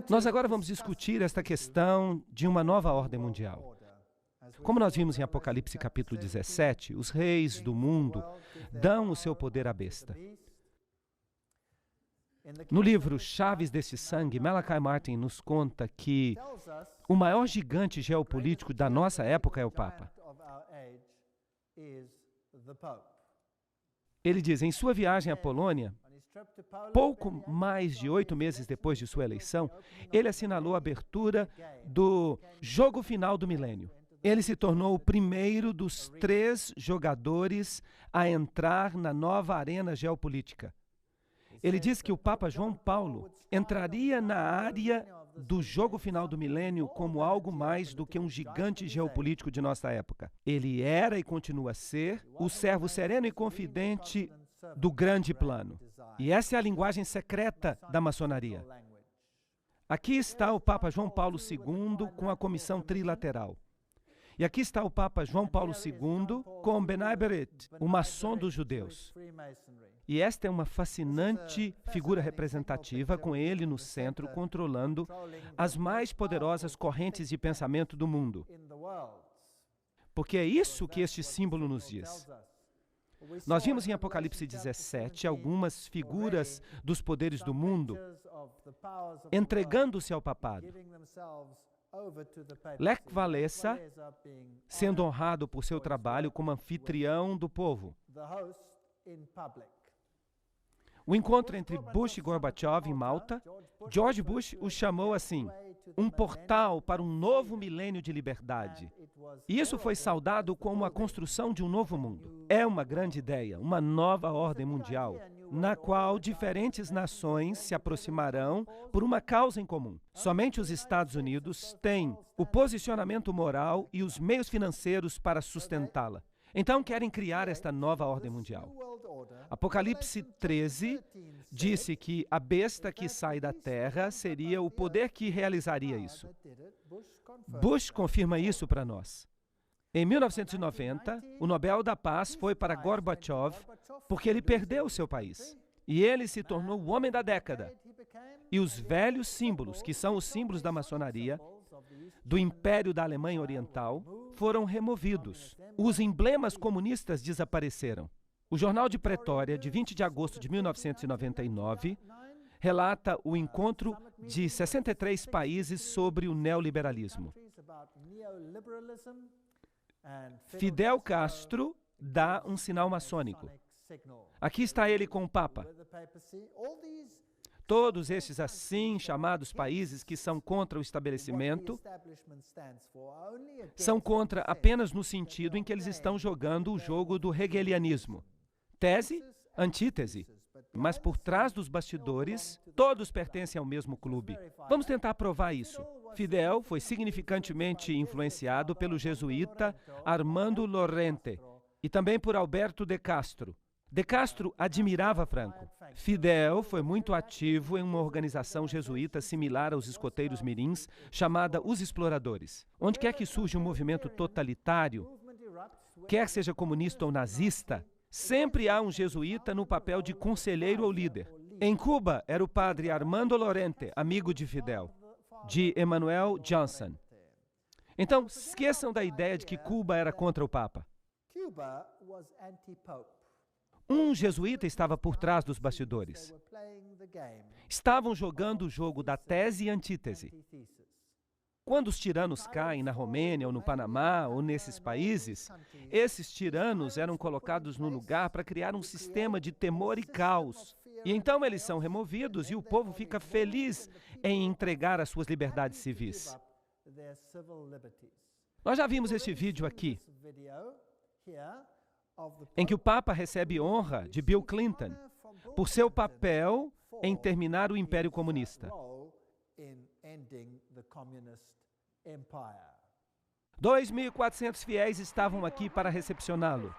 Nós agora vamos discutir esta questão de uma nova ordem mundial. Como nós vimos em Apocalipse capítulo 17, os reis do mundo dão o seu poder à besta. No livro Chaves desse Sangue, Malachi Martin nos conta que o maior gigante geopolítico da nossa época é o Papa. Ele diz, em sua viagem à Polônia, pouco mais de 8 meses depois de sua eleição, ele assinalou a abertura do jogo final do milênio. Ele se tornou o primeiro dos 3 jogadores a entrar na nova arena geopolítica. Ele diz que o Papa João Paulo entraria na área do jogo final do milênio como algo mais do que um gigante geopolítico de nossa época. Ele era e continua a ser o servo sereno e confidente do grande plano. E essa é a linguagem secreta da maçonaria. Aqui está o Papa João Paulo II com a comissão trilateral. E aqui está o Papa João Paulo II com B'nai B'rith, o maçom dos judeus. E esta é uma fascinante figura representativa, com ele no centro, controlando as mais poderosas correntes de pensamento do mundo. Porque é isso que este símbolo nos diz. Nós vimos em Apocalipse 17 algumas figuras dos poderes do mundo entregando-se ao papado. Lech Walesa, sendo honrado por seu trabalho como anfitrião do povo. O encontro entre Bush e Gorbachev em Malta, George Bush o chamou assim, um portal para um novo milênio de liberdade. E isso foi saudado como a construção de um novo mundo. É uma grande ideia, uma nova ordem mundial, na qual diferentes nações se aproximarão por uma causa em comum. Somente os Estados Unidos têm o posicionamento moral e os meios financeiros para sustentá-la. Então querem criar esta nova ordem mundial. Apocalipse 13 disse que a besta que sai da terra seria o poder que realizaria isso. Bush confirma isso para nós. Em 1990, o Nobel da Paz foi para Gorbachev porque ele perdeu o seu país. E ele se tornou o homem da década. E os velhos símbolos, que são os símbolos da maçonaria, do Império da Alemanha Oriental, foram removidos. Os emblemas comunistas desapareceram. O Jornal de Pretória, de 20 de agosto de 1999, relata o encontro de 63 países sobre o neoliberalismo. Fidel Castro dá um sinal maçônico. Aqui está ele com o Papa. Todos esses assim chamados países que são contra o estabelecimento são contra apenas no sentido em que eles estão jogando o jogo do hegelianismo. Tese, antítese. Mas por trás dos bastidores, todos pertencem ao mesmo clube. Vamos tentar provar isso. Fidel foi significantemente influenciado pelo jesuíta Armando Lorente e também por Alberto de Castro. De Castro admirava Franco. Fidel foi muito ativo em uma organização jesuíta similar aos escoteiros mirins, chamada Os Exploradores. Onde quer que surja um movimento totalitário, quer seja comunista ou nazista, sempre há um jesuíta no papel de conselheiro ou líder. Em Cuba, era o padre Armando Lorente, amigo de Fidel, de Emmanuel Johnson. Então, esqueçam da ideia de que Cuba era contra o Papa. Um jesuíta estava por trás dos bastidores. Estavam jogando o jogo da tese e antítese. Quando os tiranos caem na Romênia ou no Panamá ou nesses países, esses tiranos eram colocados no lugar para criar um sistema de temor e caos. E então eles são removidos e o povo fica feliz em entregar as suas liberdades civis. Nós já vimos este vídeo aqui, em que o Papa recebe honra de Bill Clinton por seu papel em terminar o Império Comunista. 2.400 fiéis estavam aqui para recepcioná-lo.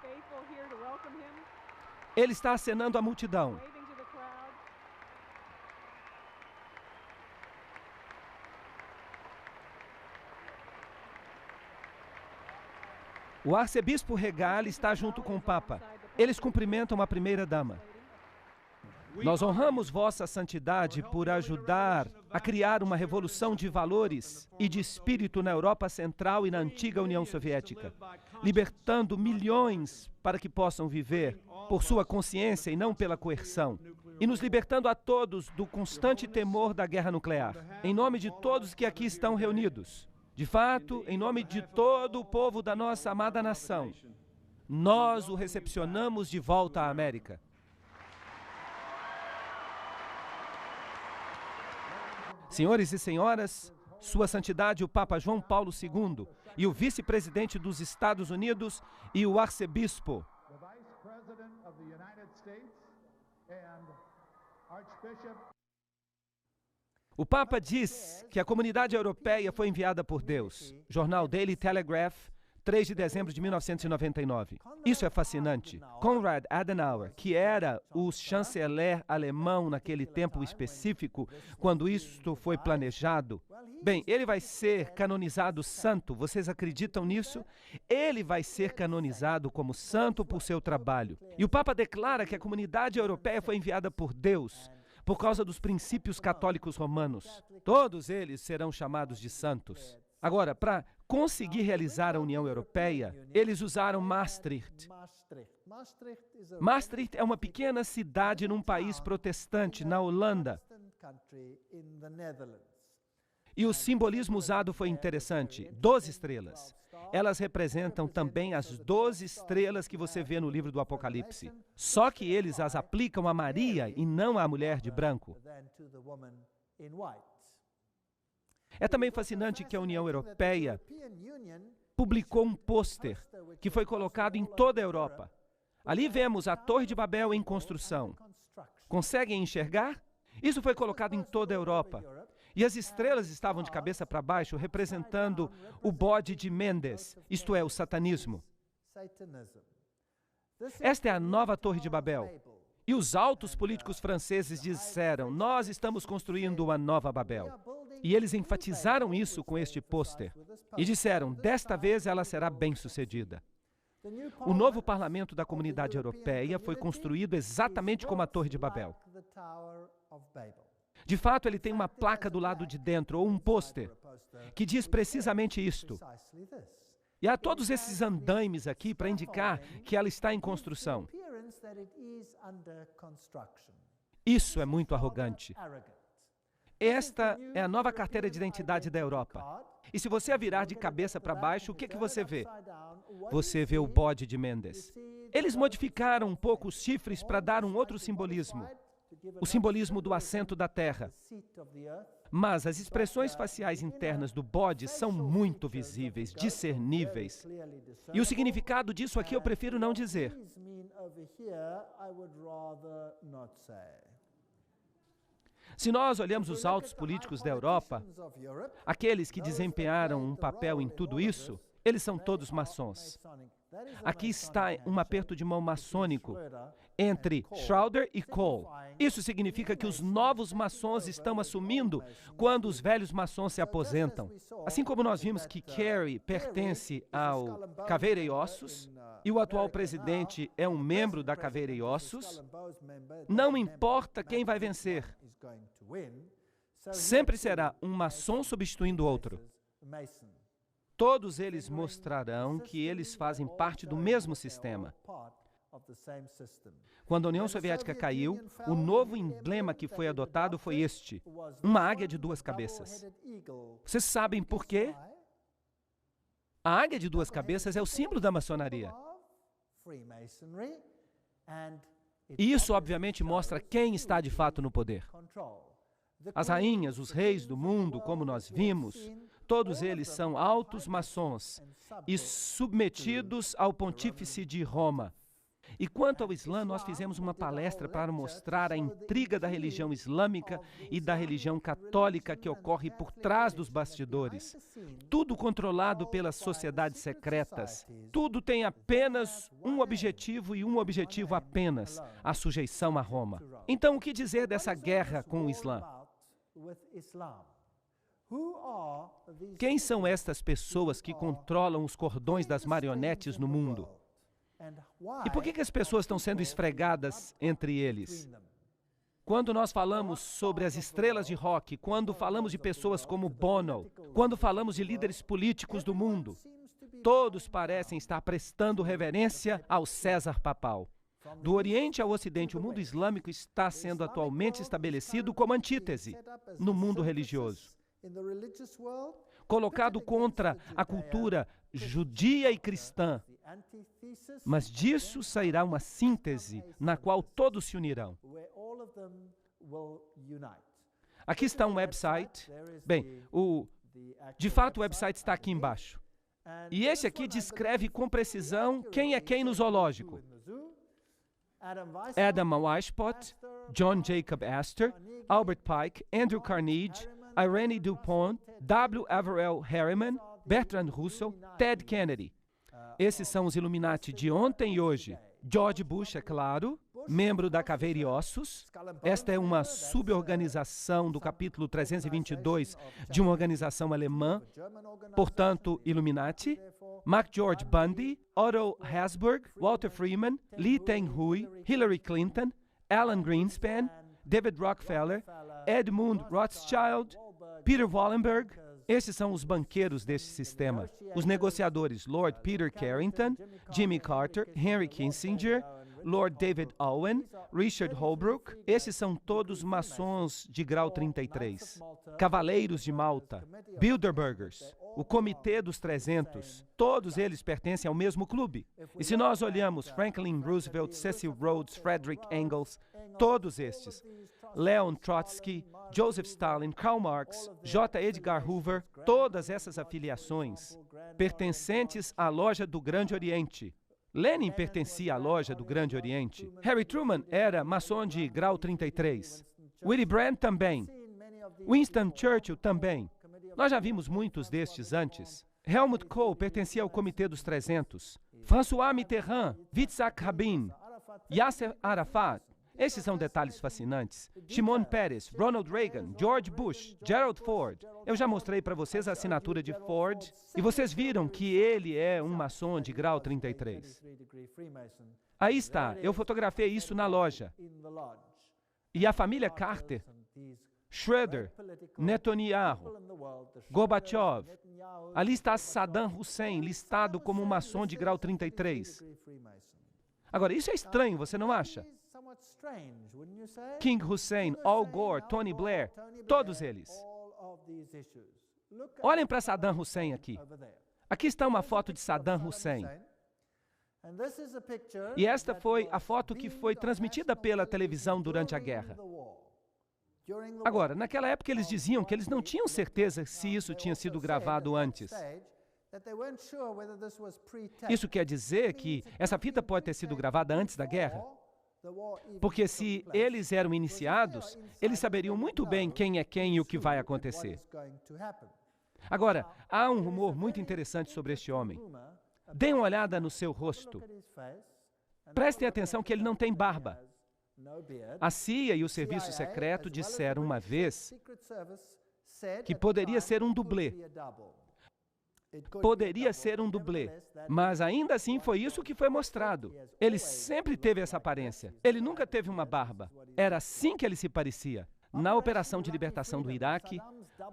Ele está acenando à multidão. O arcebispo Regal está junto com o Papa. Eles cumprimentam a primeira-dama. Nós honramos Vossa Santidade por ajudar a criar uma revolução de valores e de espírito na Europa Central e na antiga União Soviética, libertando milhões para que possam viver por sua consciência e não pela coerção, e nos libertando a todos do constante temor da guerra nuclear. Em nome de todos que aqui estão reunidos, de fato, em nome de todo o povo da nossa amada nação, nós o recepcionamos de volta à América. Senhores e senhoras, Sua Santidade o Papa João Paulo II e o vice-presidente dos Estados Unidos e o arcebispo. O Papa diz que a comunidade europeia foi enviada por Deus. Jornal Daily Telegraph, 3 de dezembro de 1999. Isso é fascinante. Konrad Adenauer, que era o chanceler alemão naquele tempo específico, quando isto foi planejado, bem, ele vai ser canonizado santo. Vocês acreditam nisso? Ele vai ser canonizado como santo por seu trabalho. E o Papa declara que a comunidade europeia foi enviada por Deus, por causa dos princípios católicos romanos. Todos eles serão chamados de santos. Agora, para conseguir realizar a União Europeia, eles usaram Maastricht. Maastricht é uma pequena cidade num país protestante, na Holanda. E o simbolismo usado foi interessante. 12 estrelas. Elas representam também as 12 estrelas que você vê no livro do Apocalipse. Só que eles as aplicam a Maria e não à mulher de branco. É também fascinante que a União Europeia publicou um pôster que foi colocado em toda a Europa. Ali vemos a Torre de Babel em construção. Conseguem enxergar? Isso foi colocado em toda a Europa. E as estrelas estavam de cabeça para baixo, representando o bode de Mendes, isto é, o satanismo. Esta é a nova Torre de Babel. E os altos políticos franceses disseram: nós estamos construindo uma nova Babel. E eles enfatizaram isso com este pôster. E disseram: desta vez ela será bem-sucedida. O novo parlamento da Comunidade Europeia foi construído exatamente como a Torre de Babel. De fato, ele tem uma placa do lado de dentro, ou um pôster, que diz precisamente isto. E há todos esses andaimes aqui para indicar que ela está em construção. Isso é muito arrogante. Esta é a nova carteira de identidade da Europa. E se você a virar de cabeça para baixo, o que você vê? Você vê o bode de Mendes. Eles modificaram um pouco os chifres para dar um outro simbolismo. O simbolismo do assento da terra. Mas as expressões faciais internas do bode são muito visíveis, discerníveis. E o significado disso aqui eu prefiro não dizer. Se nós olhamos os altos políticos da Europa, aqueles que desempenharam um papel em tudo isso, eles são todos maçons. Aqui está um aperto de mão maçônico entre Schroeder e Kohl. Isso significa que os novos maçons estão assumindo quando os velhos maçons se aposentam. Assim como nós vimos que Kerry pertence ao Caveira e Ossos, e o atual presidente é um membro da Caveira e Ossos, não importa quem vai vencer, sempre será um maçom substituindo o outro. Todos eles mostrarão que eles fazem parte do mesmo sistema. Quando a União Soviética caiu, o novo emblema que foi adotado foi este, uma águia de 2 cabeças. Vocês sabem por quê? A águia de 2 cabeças é o símbolo da maçonaria. E isso, obviamente, mostra quem está de fato no poder. As rainhas, os reis do mundo, como nós vimos, todos eles são altos maçons e submetidos ao pontífice de Roma. E quanto ao Islã, nós fizemos uma palestra para mostrar a intriga da religião islâmica e da religião católica que ocorre por trás dos bastidores. Tudo controlado pelas sociedades secretas. Tudo tem apenas um objetivo e um objetivo apenas: a sujeição a Roma. Então, o que dizer dessa guerra com o Islã? Quem são estas pessoas que controlam os cordões das marionetes no mundo? E por que as pessoas estão sendo esfregadas entre eles? Quando nós falamos sobre as estrelas de rock, quando falamos de pessoas como Bono, quando falamos de líderes políticos do mundo, todos parecem estar prestando reverência ao César papal. Do Oriente ao Ocidente, o mundo islâmico está sendo atualmente estabelecido como antítese no mundo religioso, colocado contra a cultura judia e cristã. Mas disso sairá uma síntese na qual todos se unirão. Aqui está um website. Bem, de fato o website está aqui embaixo. E esse aqui descreve com precisão quem é quem no zoológico. Adam Weishaupt, John Jacob Astor, Albert Pike, Andrew Carnegie, Irene DuPont, W. Averell Harriman, Bertrand Russell, Ted Kennedy. Esses são os Illuminati de ontem e hoje. George Bush, é claro, membro da Caveira e Ossos. Esta é uma suborganização do capítulo 322 de uma organização alemã, portanto, Illuminati. Mark George Bundy, Otto Habsburg, Walter Freeman, Lee Teng-hui, Hillary Clinton, Alan Greenspan, David Rockefeller, Edmund Rothschild, Peter Wallenberg. Esses são os banqueiros deste sistema. Os negociadores: Lord Peter Carrington, Jimmy Carter, Henry Kissinger, Lord David Owen, Richard Holbrooke. Esses são todos maçons de grau 33. Cavaleiros de Malta, Bilderbergers, o Comitê dos 300. Todos eles pertencem ao mesmo clube. E se nós olhamos Franklin Roosevelt, Cecil Rhodes, Frederick Engels, todos estes, Leon Trotsky, Joseph Stalin, Karl Marx, J. Edgar Hoover, todas essas afiliações pertencentes à loja do Grande Oriente. Lenin pertencia à loja do Grande Oriente. Harry Truman era maçom de grau 33. Willy Brandt também. Winston Churchill também. Nós já vimos muitos destes antes. Helmut Kohl pertencia ao Comitê dos 300. François Mitterrand, Yitzhak Rabin, Yasser Arafat. Esses são detalhes fascinantes. Shimon Peres, Ronald Reagan, George Bush, Gerald Ford. Eu já mostrei para vocês a assinatura de Ford e vocês viram que ele é um maçom de grau 33. Aí está, eu fotografei isso na loja. E a família Carter, Schroeder, Netanyahu, Gorbachev. Ali está Saddam Hussein, listado como um maçom de grau 33. Agora, isso é estranho, você não acha? King Hussein, Al Gore, Tony Blair, todos eles. Olhem para Saddam Hussein aqui. Aqui está uma foto de Saddam Hussein. E esta foi a foto que foi transmitida pela televisão durante a guerra. Agora, naquela época eles diziam que eles não tinham certeza se isso tinha sido gravado antes. Isso quer dizer que essa fita pode ter sido gravada antes da guerra? Porque se eles eram iniciados, eles saberiam muito bem quem é quem e o que vai acontecer. Agora, há um rumor muito interessante sobre este homem. Deem uma olhada no seu rosto. Prestem atenção que ele não tem barba. A CIA e o Serviço Secreto disseram uma vez que poderia ser um dublê. Poderia ser um dublê, mas ainda assim foi isso que foi mostrado. Ele sempre teve essa aparência. Ele nunca teve uma barba. Era assim que ele se parecia. Na operação de libertação do Iraque,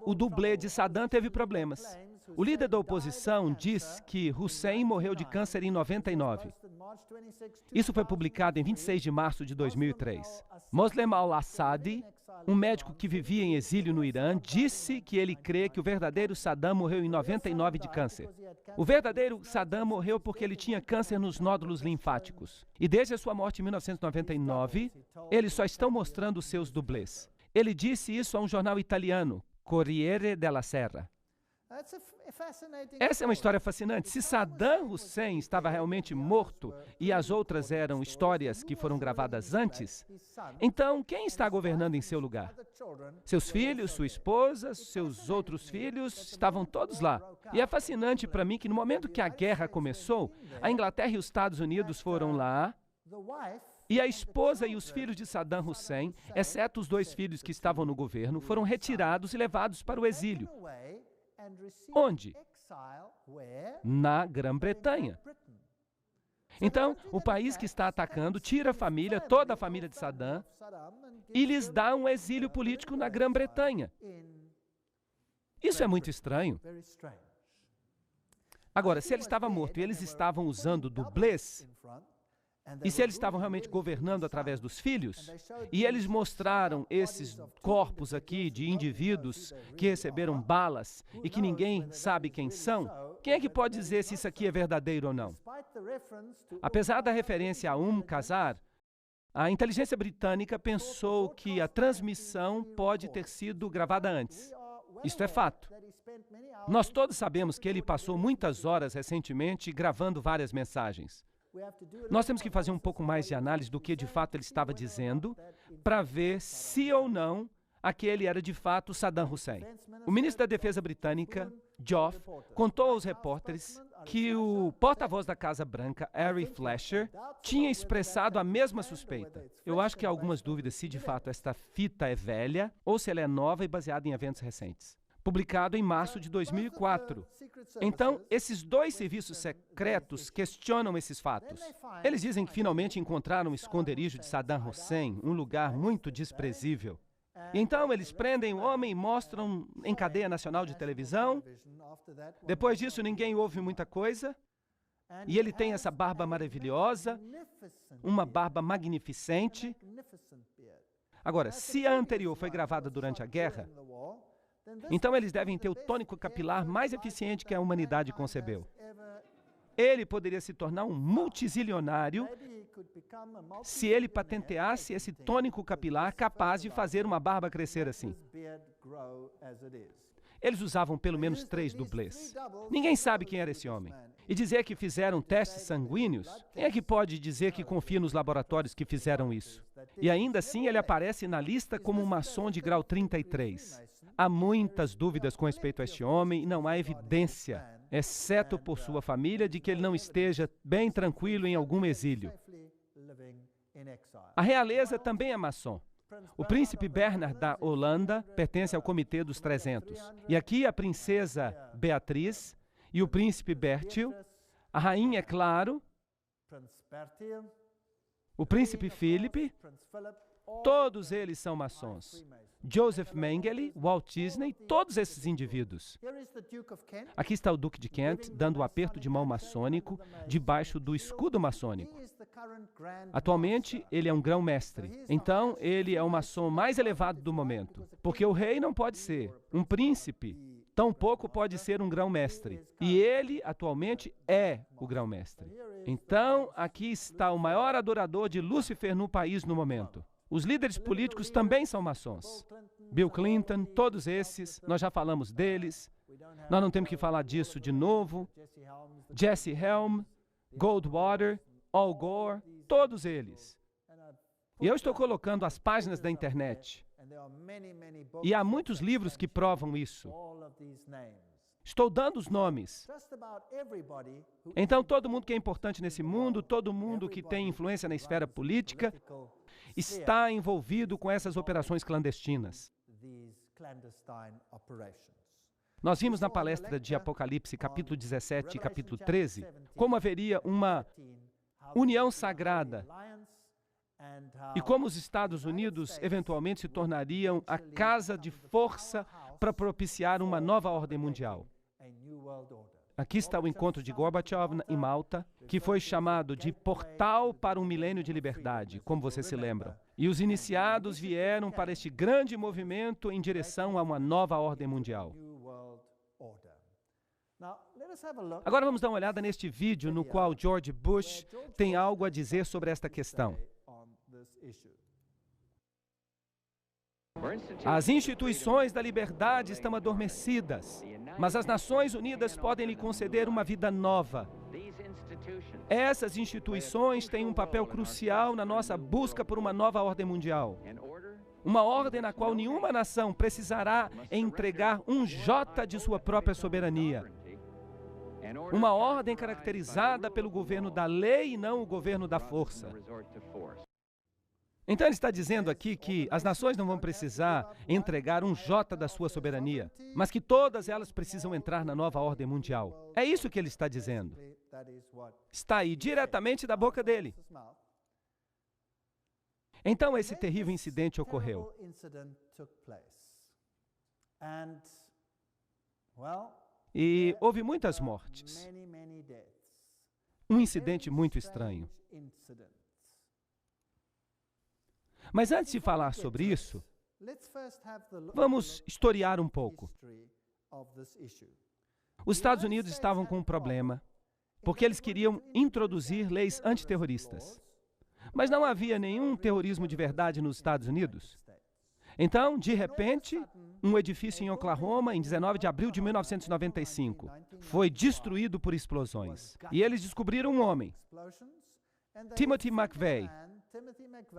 o dublê de Saddam teve problemas. O líder da oposição diz que Hussein morreu de câncer em 99. Isso foi publicado em 26 de março de 2003. Moslem al-Assadi, um médico que vivia em exílio no Irã, disse que ele crê que o verdadeiro Saddam morreu em 99 de câncer. O verdadeiro Saddam morreu porque ele tinha câncer nos nódulos linfáticos. E desde a sua morte em 1999, eles só estão mostrando os seus dublês. Ele disse isso a um jornal italiano, Corriere della Sera. Essa é uma história fascinante. Se Saddam Hussein estava realmente morto e as outras eram histórias que foram gravadas antes, então quem está governando em seu lugar? Seus filhos, sua esposa, seus outros filhos, estavam todos lá. E é fascinante para mim que no momento que a guerra começou, a Inglaterra e os Estados Unidos foram lá, e a esposa e os filhos de Saddam Hussein, exceto os 2 filhos que estavam no governo, foram retirados e levados para o exílio. Onde? Na Grã-Bretanha. Então, o país que está atacando tira a família, toda a família de Saddam, e lhes dá um exílio político na Grã-Bretanha. Isso é muito estranho. Agora, se ele estava morto e eles estavam usando dublês, e se eles estavam realmente governando através dos filhos, e eles mostraram esses corpos aqui de indivíduos que receberam balas e que ninguém sabe quem são, quem é que pode dizer se isso aqui é verdadeiro ou não? Apesar da referência a Qasar, a inteligência britânica pensou que a transmissão pode ter sido gravada antes. Isto é fato. Nós todos sabemos que ele passou muitas horas recentemente gravando várias mensagens. Nós temos que fazer um pouco mais de análise do que de fato ele estava dizendo para ver se ou não aquele era de fato Saddam Hussein. O ministro da Defesa britânica, Geoff, contou aos repórteres que o porta-voz da Casa Branca, Ari Fleischer, tinha expressado a mesma suspeita. Eu acho que há algumas dúvidas se de fato esta fita é velha ou se ela é nova e baseada em eventos recentes. Publicado em março de 2004. Então, esses dois serviços secretos questionam esses fatos. Eles dizem que finalmente encontraram o esconderijo de Saddam Hussein, um lugar muito desprezível. Então, eles prendem o homem e mostram em cadeia nacional de televisão. Depois disso, ninguém ouve muita coisa. E ele tem essa barba maravilhosa, uma barba magnificente. Agora, se a anterior foi gravada durante a guerra, então eles devem ter o tônico capilar mais eficiente que a humanidade concebeu. Ele poderia se tornar um multizilionário se ele patenteasse esse tônico capilar capaz de fazer uma barba crescer assim. Eles usavam pelo menos 3 dublês. Ninguém sabe quem era esse homem. E dizer que fizeram testes sanguíneos, quem é que pode dizer que confia nos laboratórios que fizeram isso? E ainda assim ele aparece na lista como um maçom de grau 33. Há muitas dúvidas com respeito a este homem e não há evidência, exceto por sua família, de que ele não esteja bem tranquilo em algum exílio. A realeza também é maçom. O príncipe Bernard da Holanda pertence ao Comitê dos 300. E aqui a princesa Beatriz e o príncipe Bertil, a rainha, é claro, o príncipe Philip, todos eles são maçons. Joseph Mengele, Walt Disney, todos esses indivíduos. Aqui está o Duque de Kent dando o aperto de mão maçônico debaixo do escudo maçônico. Atualmente, ele é um grão-mestre. Então, ele é o maçom mais elevado do momento. Porque o rei não pode ser. Um príncipe tampouco pode ser um grão-mestre. E ele, atualmente, é o grão-mestre. Então, aqui está o maior adorador de Lúcifer no país no momento. Os líderes políticos também são maçons. Bill Clinton, todos esses, nós já falamos deles. Nós não temos que falar disso de novo. Jesse Helm, Goldwater, Al Gore, todos eles. E eu estou colocando as páginas da internet. E há muitos livros que provam isso. Estou dando os nomes. Então, todo mundo que é importante nesse mundo, todo mundo que tem influência na esfera política, está envolvido com essas operações clandestinas. Nós vimos na palestra de Apocalipse, capítulo 17 e capítulo 13, como haveria uma união sagrada e como os Estados Unidos eventualmente se tornariam a casa de força para propiciar uma nova ordem mundial. Aqui está o encontro de Gorbachev em Malta, que foi chamado de Portal para um Milênio de Liberdade, como vocês se lembram. E os iniciados vieram para este grande movimento em direção a uma nova ordem mundial. Agora vamos dar uma olhada neste vídeo no qual George Bush tem algo a dizer sobre esta questão. As instituições da liberdade estão adormecidas, mas as Nações Unidas podem lhe conceder uma vida nova. Essas instituições têm um papel crucial na nossa busca por uma nova ordem mundial. Uma ordem na qual nenhuma nação precisará entregar um jota de sua própria soberania. Uma ordem caracterizada pelo governo da lei e não o governo da força. Então ele está dizendo aqui que as nações não vão precisar entregar um jota da sua soberania, mas que todas elas precisam entrar na nova ordem mundial. É isso que ele está dizendo. Está aí, diretamente da boca dele. Então, esse terrível incidente ocorreu. E houve muitas mortes. Um incidente muito estranho. Mas antes de falar sobre isso, vamos historiar um pouco. Os Estados Unidos estavam com um problema, porque eles queriam introduzir leis antiterroristas. Mas não havia nenhum terrorismo de verdade nos Estados Unidos. Então, de repente, um edifício em Oklahoma, em 19 de abril de 1995, foi destruído por explosões. E eles descobriram um homem, Timothy McVeigh,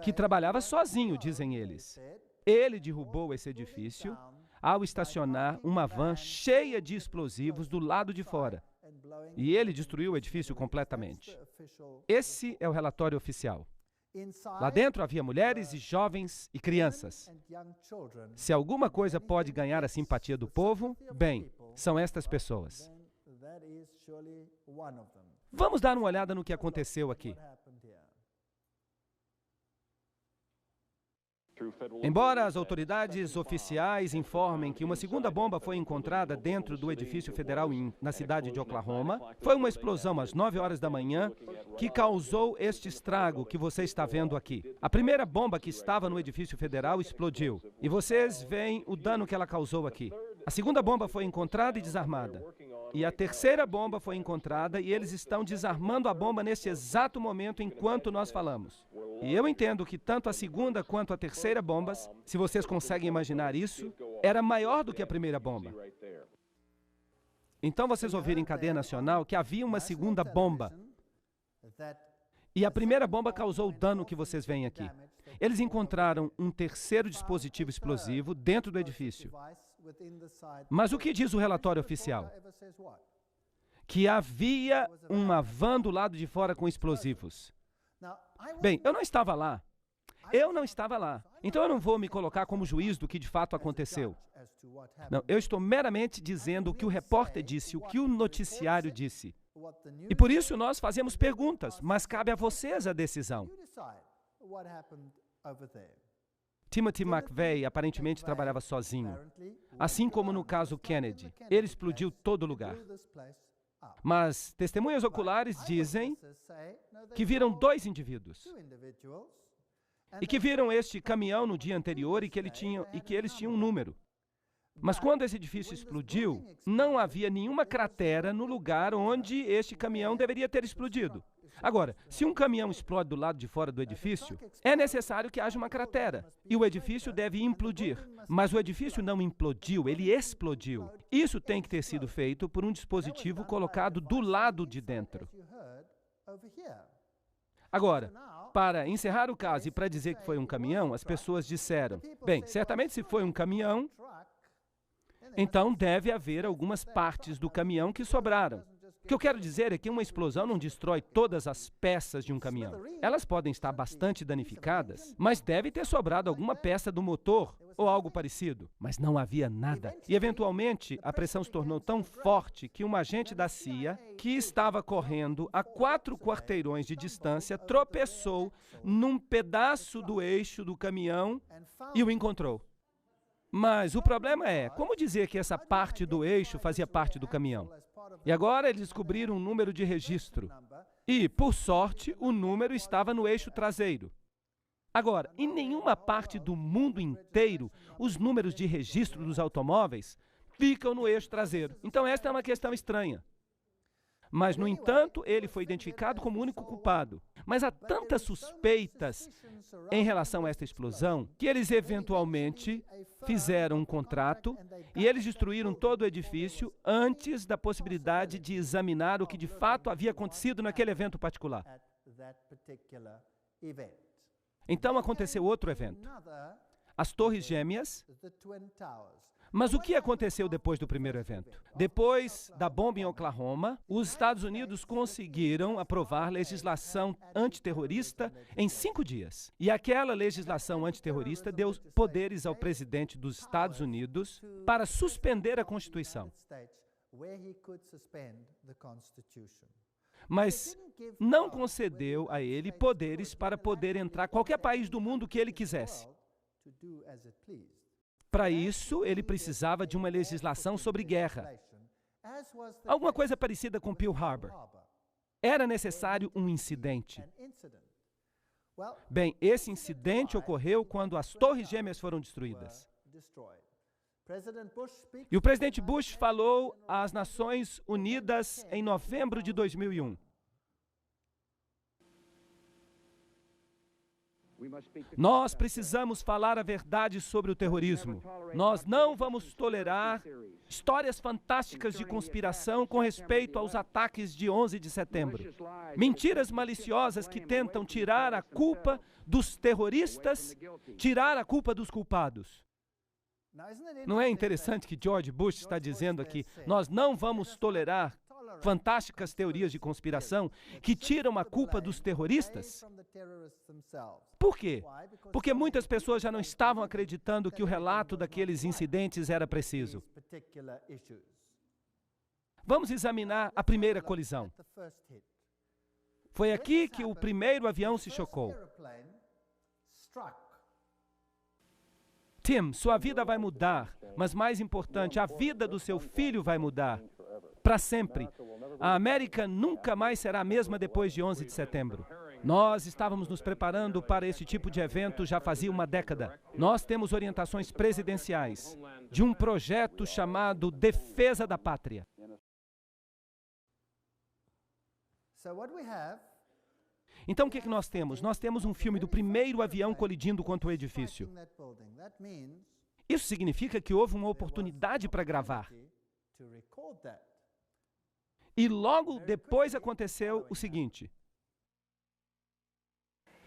que trabalhava sozinho, dizem eles. Ele derrubou esse edifício ao estacionar uma van cheia de explosivos do lado de fora. E ele destruiu o edifício completamente. Esse é o relatório oficial. Lá dentro havia mulheres e jovens e crianças. Se alguma coisa pode ganhar a simpatia do povo, bem, são estas pessoas. Vamos dar uma olhada no que aconteceu aqui. Embora as autoridades oficiais informem que uma segunda bomba foi encontrada dentro do edifício federal na cidade de Oklahoma, foi uma explosão às 9 horas da manhã que causou este estrago que você está vendo aqui. A primeira bomba que estava no edifício federal explodiu, e vocês veem o dano que ela causou aqui. A segunda bomba foi encontrada e desarmada. E a terceira bomba foi encontrada e eles estão desarmando a bomba neste exato momento enquanto nós falamos. E eu entendo que tanto a segunda quanto a terceira bombas, se vocês conseguem imaginar isso, era maior do que a primeira bomba. Então vocês ouviram em cadeia nacional que havia uma segunda bomba. E a primeira bomba causou o dano que vocês veem aqui. Eles encontraram um terceiro dispositivo explosivo dentro do edifício. Mas o que diz o relatório oficial? Que havia uma van do lado de fora com explosivos. Bem, eu não estava lá. Então eu não vou me colocar como juiz do que de fato aconteceu. Não, eu estou meramente dizendo o que o repórter disse, o que o noticiário disse. E por isso nós fazemos perguntas, mas cabe a vocês a decisão. Timothy McVeigh aparentemente trabalhava sozinho, assim como no caso Kennedy. Ele explodiu todo lugar. Mas testemunhas oculares dizem que viram 2 indivíduos e que viram este caminhão no dia anterior e que eles tinham um número. Mas quando esse edifício explodiu, não havia nenhuma cratera no lugar onde este caminhão deveria ter explodido. Agora, se um caminhão explode do lado de fora do edifício, é necessário que haja uma cratera, e o edifício deve implodir. Mas o edifício não implodiu, ele explodiu. Isso tem que ter sido feito por um dispositivo colocado do lado de dentro. Agora, para encerrar o caso e para dizer que foi um caminhão, as pessoas disseram, bem, certamente se foi um caminhão, então deve haver algumas partes do caminhão que sobraram. O que eu quero dizer é que uma explosão não destrói todas as peças de um caminhão. Elas podem estar bastante danificadas, mas deve ter sobrado alguma peça do motor ou algo parecido. Mas não havia nada. E, eventualmente, a pressão se tornou tão forte que um agente da CIA, que estava correndo a 4 quarteirões de distância, tropeçou num pedaço do eixo do caminhão e o encontrou. Mas o problema é, como dizer que essa parte do eixo fazia parte do caminhão? E agora eles descobriram um número de registro. E, por sorte, o número estava no eixo traseiro. Agora, em nenhuma parte do mundo inteiro, os números de registro dos automóveis ficam no eixo traseiro. Então, esta é uma questão estranha. Mas, no entanto, ele foi identificado como o único culpado. Mas há tantas suspeitas em relação a esta explosão que eles eventualmente fizeram um contrato e eles destruíram todo o edifício antes da possibilidade de examinar o que de fato havia acontecido naquele evento particular. Então aconteceu outro evento. As Torres Gêmeas. Mas o que aconteceu depois do primeiro evento? Depois da bomba em Oklahoma, os Estados Unidos conseguiram aprovar legislação antiterrorista em 5 dias. E aquela legislação antiterrorista deu poderes ao presidente dos Estados Unidos para suspender a Constituição. mas não concedeu a ele poderes para poder entrar em qualquer país do mundo que ele quisesse. Para isso, ele precisava de uma legislação sobre guerra. Alguma coisa parecida com Pearl Harbor. Era necessário um incidente. Bem, esse incidente ocorreu quando as Torres Gêmeas foram destruídas. E o presidente Bush falou às Nações Unidas em novembro de 2001. Nós precisamos falar a verdade sobre o terrorismo. Nós não vamos tolerar histórias fantásticas de conspiração com respeito aos ataques de 11 de setembro. Mentiras maliciosas que tentam tirar a culpa dos terroristas, tirar a culpa dos culpados. Não é interessante que George Bush está dizendo aqui, nós não vamos tolerar fantásticas teorias de conspiração que tiram a culpa dos terroristas? Por quê? Porque muitas pessoas já não estavam acreditando que o relato daqueles incidentes era preciso. Vamos examinar a primeira colisão. Foi aqui que o primeiro avião se chocou. Tim, sua vida vai mudar, mas mais importante, a vida do seu filho vai mudar. Para sempre. A América nunca mais será a mesma depois de 11 de setembro. Nós estávamos nos preparando para esse tipo de evento já fazia uma década. Nós temos orientações presidenciais de um projeto chamado Defesa da Pátria. Então, o que nós temos? Nós temos um filme do primeiro avião colidindo contra o edifício. Isso significa que houve uma oportunidade para gravar. E logo depois aconteceu o seguinte.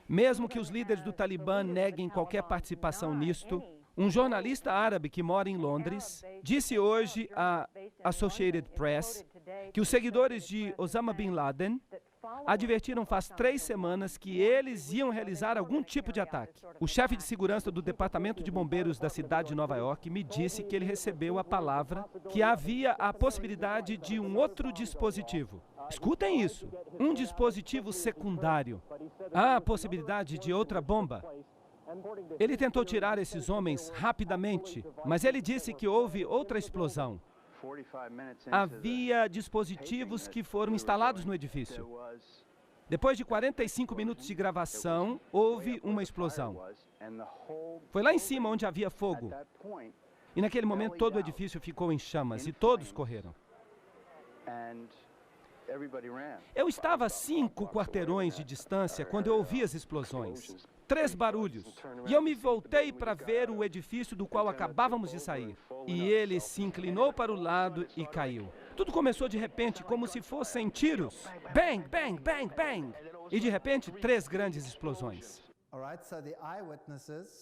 Mesmo que os líderes do Talibã neguem qualquer participação nisto, um jornalista árabe que mora em Londres disse hoje à Associated Press que os seguidores de Osama Bin Laden advertiram faz 3 semanas que eles iam realizar algum tipo de ataque. O chefe de segurança do Departamento de Bombeiros da cidade de Nova York me disse que ele recebeu a palavra que havia a possibilidade de um outro dispositivo. Escutem isso, um dispositivo secundário. Há a possibilidade de outra bomba. Ele tentou tirar esses homens rapidamente, mas ele disse que houve outra explosão. Havia dispositivos que foram instalados no edifício. Depois de 45 minutos de gravação, houve uma explosão. Foi lá em cima onde havia fogo. E naquele momento todo o edifício ficou em chamas e todos correram. Eu estava a 5 quarteirões de distância quando eu ouvi as explosões. 3 barulhos. E eu me voltei para ver o edifício do qual acabávamos de sair. E ele se inclinou para o lado e caiu. Tudo começou de repente, como se fossem tiros. Bang, bang, bang, bang. E de repente, 3 grandes explosões.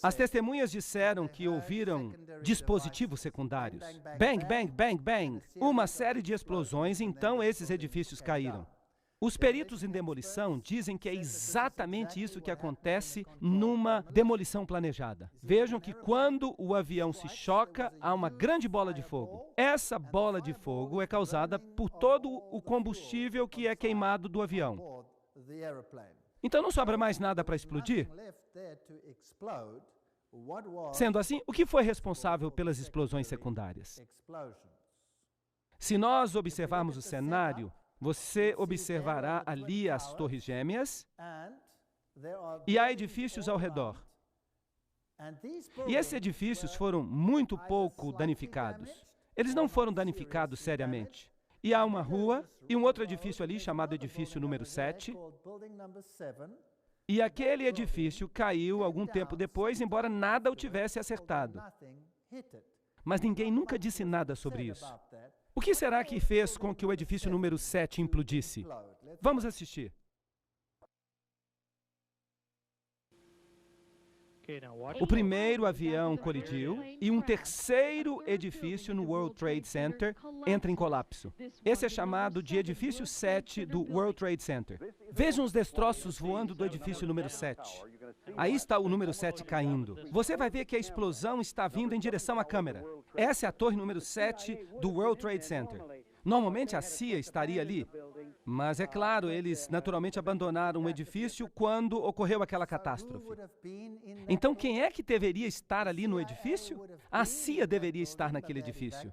As testemunhas disseram que ouviram dispositivos secundários. Bang, bang, bang, bang. Uma série de explosões, então esses edifícios caíram. Os peritos em demolição dizem que é exatamente isso que acontece numa demolição planejada. Vejam que quando o avião se choca, há uma grande bola de fogo. Essa bola de fogo é causada por todo o combustível que é queimado do avião. Então não sobra mais nada para explodir? Sendo assim, o que foi responsável pelas explosões secundárias? Se nós observarmos o cenário, você observará ali as Torres Gêmeas e há edifícios ao redor. E esses edifícios foram muito pouco danificados. Eles não foram danificados seriamente. E há uma rua e um outro edifício ali chamado edifício número 7. E aquele edifício caiu algum tempo depois, embora nada o tivesse acertado. Mas ninguém nunca disse nada sobre isso. O que será que fez com que o edifício número 7 implodisse? Vamos assistir. O primeiro avião colidiu e um terceiro edifício no World Trade Center entra em colapso. Esse é chamado de edifício 7 do World Trade Center. Vejam os destroços voando do edifício número 7. Aí está o número 7 caindo. Você vai ver que a explosão está vindo em direção à câmera. Essa é a torre número 7 do World Trade Center. Normalmente a CIA estaria ali, mas é claro, eles naturalmente abandonaram o edifício quando ocorreu aquela catástrofe. Então quem é que deveria estar ali no edifício? A CIA deveria estar naquele edifício.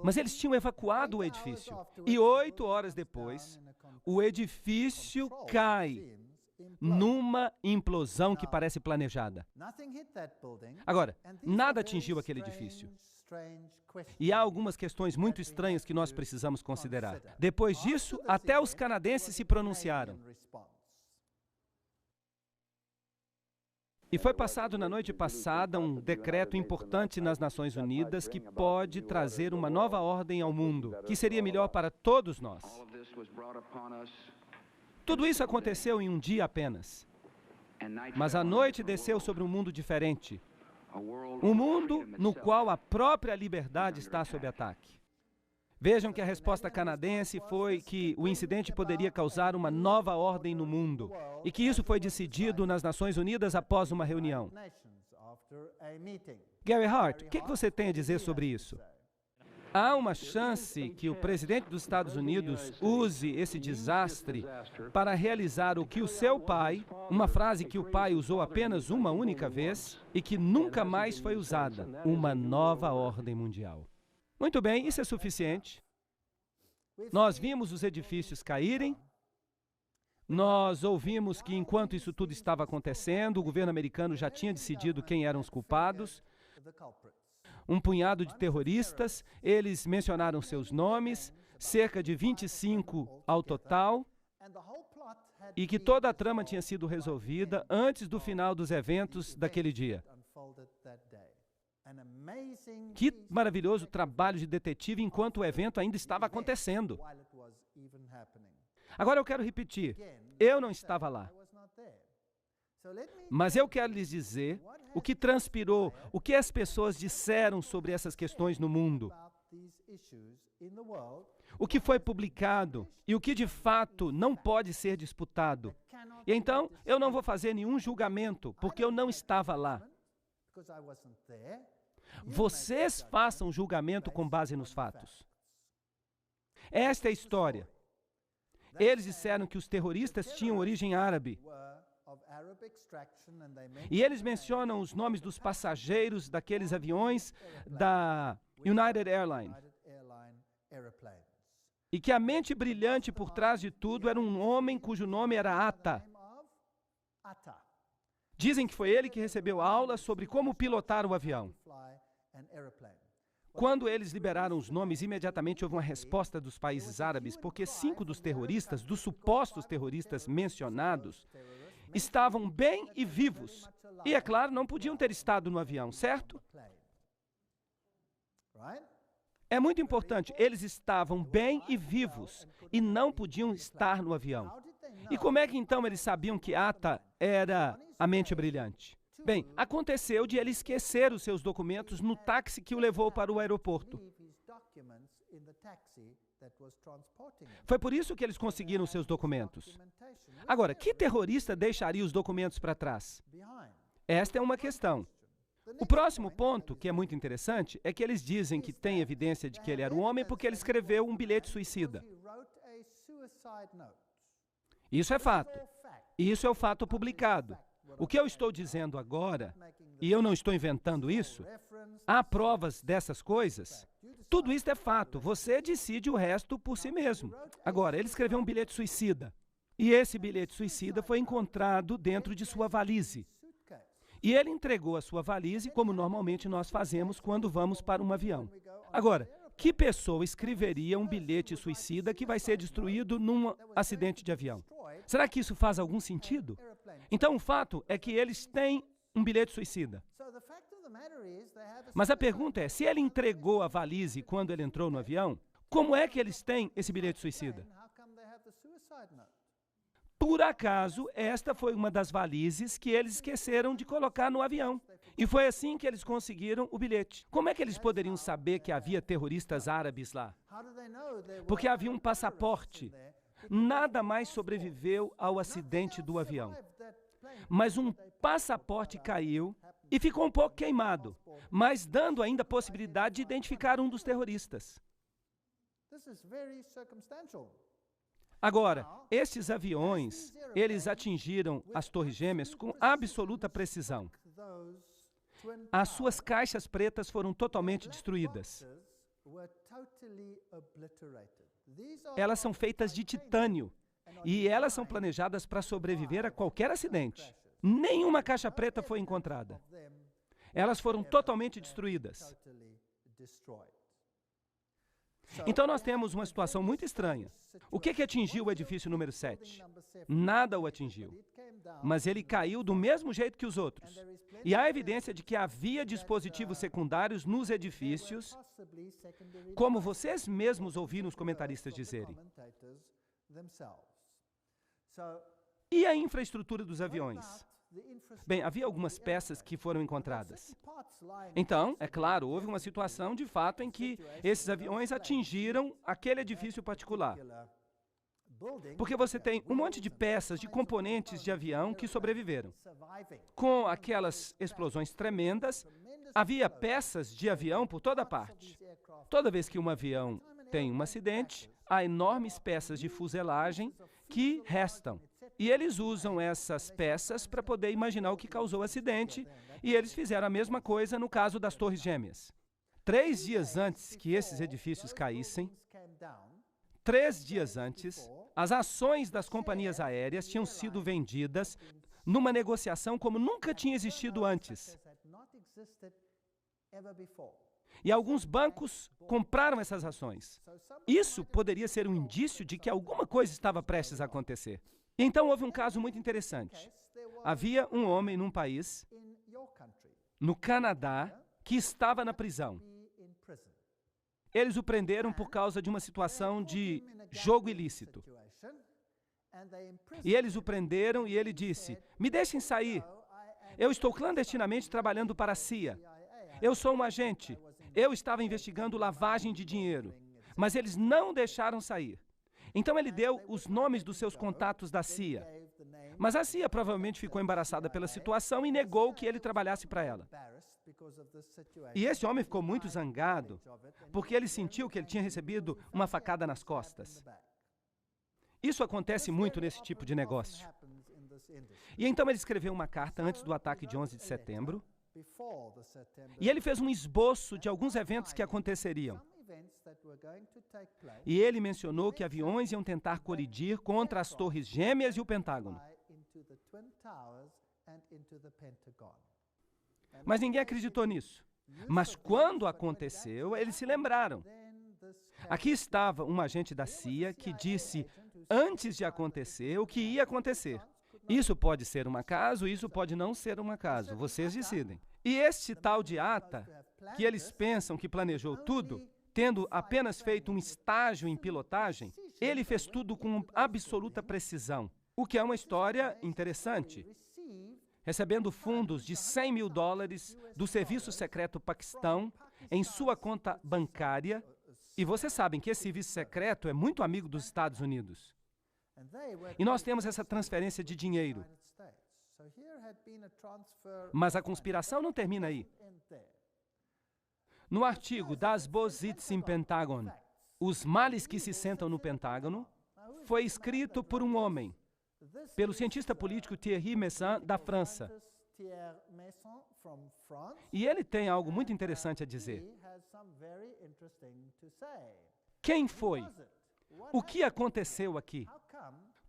Mas eles tinham evacuado o edifício. E 8 horas depois, o edifício cai numa implosão que parece planejada. Agora, nada atingiu aquele edifício. E há algumas questões muito estranhas que nós precisamos considerar. Depois disso, até os canadenses se pronunciaram. E foi passado na noite passada um decreto importante nas Nações Unidas que pode trazer uma nova ordem ao mundo, que seria melhor para todos nós. Tudo isso aconteceu em um dia apenas. Mas a noite desceu sobre um mundo diferente. Um mundo no qual a própria liberdade está sob ataque. Vejam que a resposta canadense foi que o incidente poderia causar uma nova ordem no mundo e que isso foi decidido nas Nações Unidas após uma reunião. Gary Hart, o que você tem a dizer sobre isso? Há uma chance que o presidente dos Estados Unidos use esse desastre para realizar o que o seu pai, uma frase que o pai usou apenas uma única vez e que nunca mais foi usada, uma nova ordem mundial. Muito bem, isso é suficiente. Nós vimos os edifícios caírem, nós ouvimos que enquanto isso tudo estava acontecendo, o governo americano já tinha decidido quem eram os culpados. Um punhado de terroristas, eles mencionaram seus nomes, cerca de 25 ao total, e que toda a trama tinha sido resolvida antes do final dos eventos daquele dia. Que maravilhoso trabalho de detetive enquanto o evento ainda estava acontecendo. Agora eu quero repetir, eu não estava lá. Mas eu quero lhes dizer o que transpirou, o que as pessoas disseram sobre essas questões no mundo, o que foi publicado e o que de fato não pode ser disputado. E então, eu não vou fazer nenhum julgamento, porque eu não estava lá. Vocês façam julgamento com base nos fatos. Esta é a história. Eles disseram que os terroristas tinham origem árabe. E eles mencionam os nomes dos passageiros daqueles aviões da United Airlines. E que a mente brilhante por trás de tudo era um homem cujo nome era Atta. Dizem que foi ele que recebeu aula sobre como pilotar o avião. Quando eles liberaram os nomes, imediatamente houve uma resposta dos países árabes, porque 5 dos terroristas, dos supostos terroristas mencionados, estavam bem e vivos. E, é claro, não podiam ter estado no avião, certo? É muito importante, eles estavam bem e vivos e não podiam estar no avião. E como é que então eles sabiam que Atta era a mente brilhante? Bem, aconteceu de ele esquecer os seus documentos no táxi que o levou para o aeroporto. Foi por isso que eles conseguiram seus documentos. Agora, que terrorista deixaria os documentos para trás? Esta é uma questão. O próximo ponto, que é muito interessante, é que eles dizem que tem evidência de que ele era um homem porque ele escreveu um bilhete suicida. Isso é fato. Isso é o fato publicado. O que eu estou dizendo agora, e eu não estou inventando isso, há provas dessas coisas. Tudo isso é fato. Você decide o resto por si mesmo. Agora, ele escreveu um bilhete suicida. E esse bilhete suicida foi encontrado dentro de sua valise. E ele entregou a sua valise, como normalmente nós fazemos quando vamos para um avião. Agora, que pessoa escreveria um bilhete suicida que vai ser destruído num acidente de avião? Será que isso faz algum sentido? Então, o fato é que eles têm um bilhete suicida. Mas a pergunta é, se ele entregou a valise quando ele entrou no avião, como é que eles têm esse bilhete suicida? Por acaso, esta foi uma das valizes que eles esqueceram de colocar no avião. E foi assim que eles conseguiram o bilhete. Como é que eles poderiam saber que havia terroristas árabes lá? Porque havia um passaporte. Nada mais sobreviveu ao acidente do avião. Mas um passaporte caiu e ficou um pouco queimado, mas dando ainda a possibilidade de identificar um dos terroristas. Agora, estes aviões, eles atingiram as Torres Gêmeas com absoluta precisão. As suas caixas pretas foram totalmente destruídas. Elas são feitas de titânio e elas são planejadas para sobreviver a qualquer acidente. Nenhuma caixa preta foi encontrada. Elas foram totalmente destruídas. Então nós temos uma situação muito estranha. O que atingiu o edifício número 7? Nada o atingiu. Mas ele caiu do mesmo jeito que os outros. E há evidência de que havia dispositivos secundários nos edifícios, como vocês mesmos ouviram os comentaristas dizerem. E a infraestrutura dos aviões? Bem, havia algumas peças que foram encontradas. Então, é claro, houve uma situação de fato em que esses aviões atingiram aquele edifício particular. Porque você tem um monte de peças, de componentes de avião que sobreviveram. Com aquelas explosões tremendas, havia peças de avião por toda parte. Toda vez que um avião tem um acidente, há enormes peças de fuselagem que restam. E eles usam essas peças para poder imaginar o que causou o acidente, e eles fizeram a mesma coisa no caso das Torres Gêmeas. 3 dias antes que esses edifícios caíssem, 3 dias antes, as ações das companhias aéreas tinham sido vendidas numa negociação como nunca tinha existido antes. E alguns bancos compraram essas ações. Isso poderia ser um indício de que alguma coisa estava prestes a acontecer. Então houve um caso muito interessante. Havia um homem num país, no Canadá, que estava na prisão. Eles o prenderam por causa de uma situação de jogo ilícito. E eles o prenderam e ele disse: "Me deixem sair. Eu estou clandestinamente trabalhando para a CIA. Eu sou um agente. Eu estava investigando lavagem de dinheiro. Mas eles não deixaram sair." Então ele deu os nomes dos seus contatos da CIA. Mas a CIA provavelmente ficou embaraçada pela situação e negou que ele trabalhasse para ela. E esse homem ficou muito zangado, porque ele sentiu que ele tinha recebido uma facada nas costas. Isso acontece muito nesse tipo de negócio. E então ele escreveu uma carta antes do ataque de 11 de setembro, e ele fez um esboço de alguns eventos que aconteceriam. E ele mencionou que aviões iam tentar colidir contra as Torres Gêmeas e o Pentágono. Mas ninguém acreditou nisso. Mas quando aconteceu, eles se lembraram. Aqui estava um agente da CIA que disse, antes de acontecer, o que ia acontecer. Isso pode ser um acaso, isso pode não ser um acaso. Vocês decidem. E este tal de Atta, que eles pensam que planejou tudo, tendo apenas feito um estágio em pilotagem, ele fez tudo com absoluta precisão, o que é uma história interessante. Recebendo fundos de $100 mil do Serviço Secreto Paquistão em sua conta bancária, e vocês sabem que esse serviço secreto é muito amigo dos Estados Unidos. E nós temos essa transferência de dinheiro. Mas a conspiração não termina aí. No artigo Das Bositz im Pentagon, Os Males que se Sentam no Pentágono, foi escrito por um homem, pelo cientista político Thierry Meyssan, da França. E ele tem algo muito interessante a dizer. Quem foi? O que aconteceu aqui?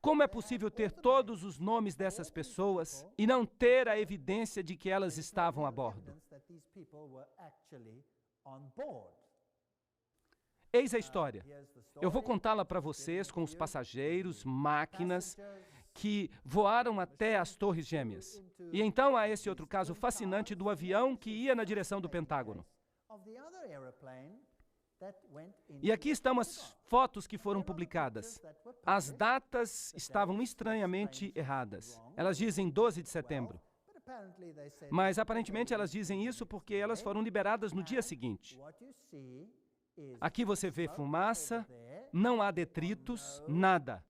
Como é possível ter todos os nomes dessas pessoas e não ter a evidência de que elas estavam a bordo? Eis a história. Eu vou contá-la para vocês com os passageiros, máquinas que voaram até as Torres Gêmeas. E então há esse outro caso fascinante do avião que ia na direção do Pentágono. E aqui estão as fotos que foram publicadas. As datas estavam estranhamente erradas. Elas dizem 12 de setembro. Mas aparentemente elas dizem isso porque elas foram liberadas no dia seguinte. Aqui você vê fumaça, não há detritos, nada.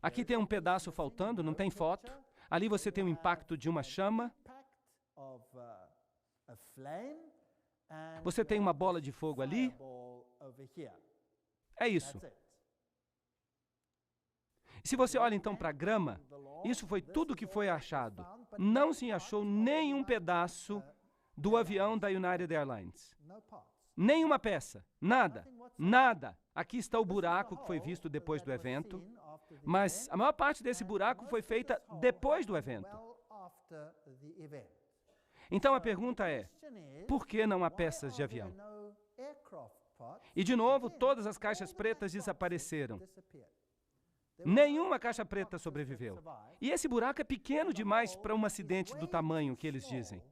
Aqui tem um pedaço faltando, não tem foto. Ali você tem o impacto de uma chama. Você tem uma bola de fogo ali. É isso. Se você olha então para a grama, isso foi tudo que foi achado. Não se achou nenhum pedaço do avião da United Airlines. Nenhuma peça. Nada. Nada. Aqui está o buraco que foi visto depois do evento, mas a maior parte desse buraco foi feita depois do evento. Então a pergunta é, por que não há peças de avião? E de novo, todas as caixas pretas desapareceram. Nenhuma caixa preta sobreviveu. E esse buraco é pequeno demais para um acidente do tamanho que eles dizem.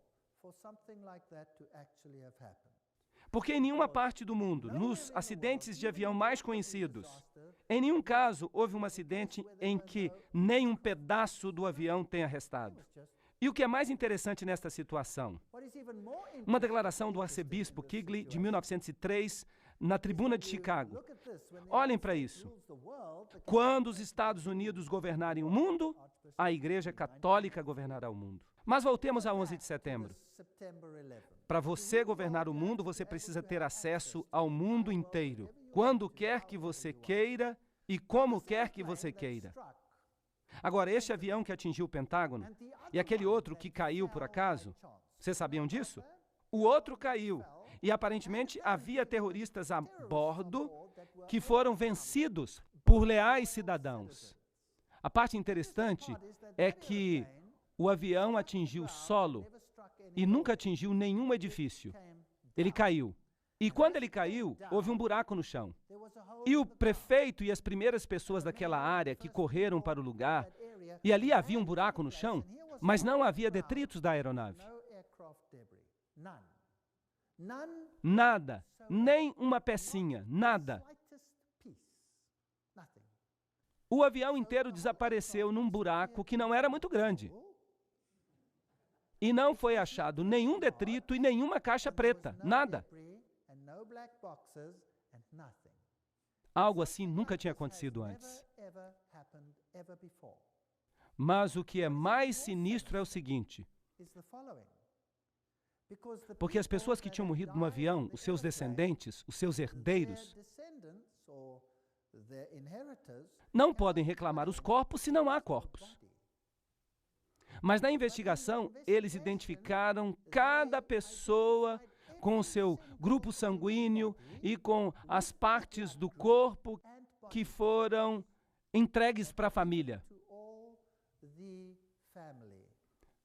Porque em nenhuma parte do mundo, nos acidentes de avião mais conhecidos, em nenhum caso houve um acidente em que nem um pedaço do avião tenha restado. E o que é mais interessante nesta situação? Uma declaração do arcebispo Quigley, de 1903, na Tribuna de Chicago. Olhem para isso. Quando os Estados Unidos governarem o mundo, a Igreja Católica governará o mundo. Mas voltemos a 11 de setembro. Para você governar o mundo, você precisa ter acesso ao mundo inteiro, quando quer que você queira e como quer que você queira. Agora, este avião que atingiu o Pentágono e aquele outro que caiu por acaso, vocês sabiam disso? O outro caiu e aparentemente havia terroristas a bordo que foram vencidos por leais cidadãos. A parte interessante é que o avião atingiu o solo e nunca atingiu nenhum edifício. Ele caiu. E quando ele caiu, houve um buraco no chão. E o prefeito e as primeiras pessoas daquela área que correram para o lugar, e ali havia um buraco no chão, mas não havia detritos da aeronave. Nada, nem uma pecinha, nada. O avião inteiro desapareceu num buraco que não era muito grande. E não foi achado nenhum detrito e nenhuma caixa preta, nada. Algo assim nunca tinha acontecido antes. Mas o que é mais sinistro é o seguinte: porque as pessoas que tinham morrido no avião, os seus descendentes, os seus herdeiros, não podem reclamar os corpos se não há corpos. Mas na investigação, eles identificaram cada pessoa com o seu grupo sanguíneo e com as partes do corpo que foram entregues para a família.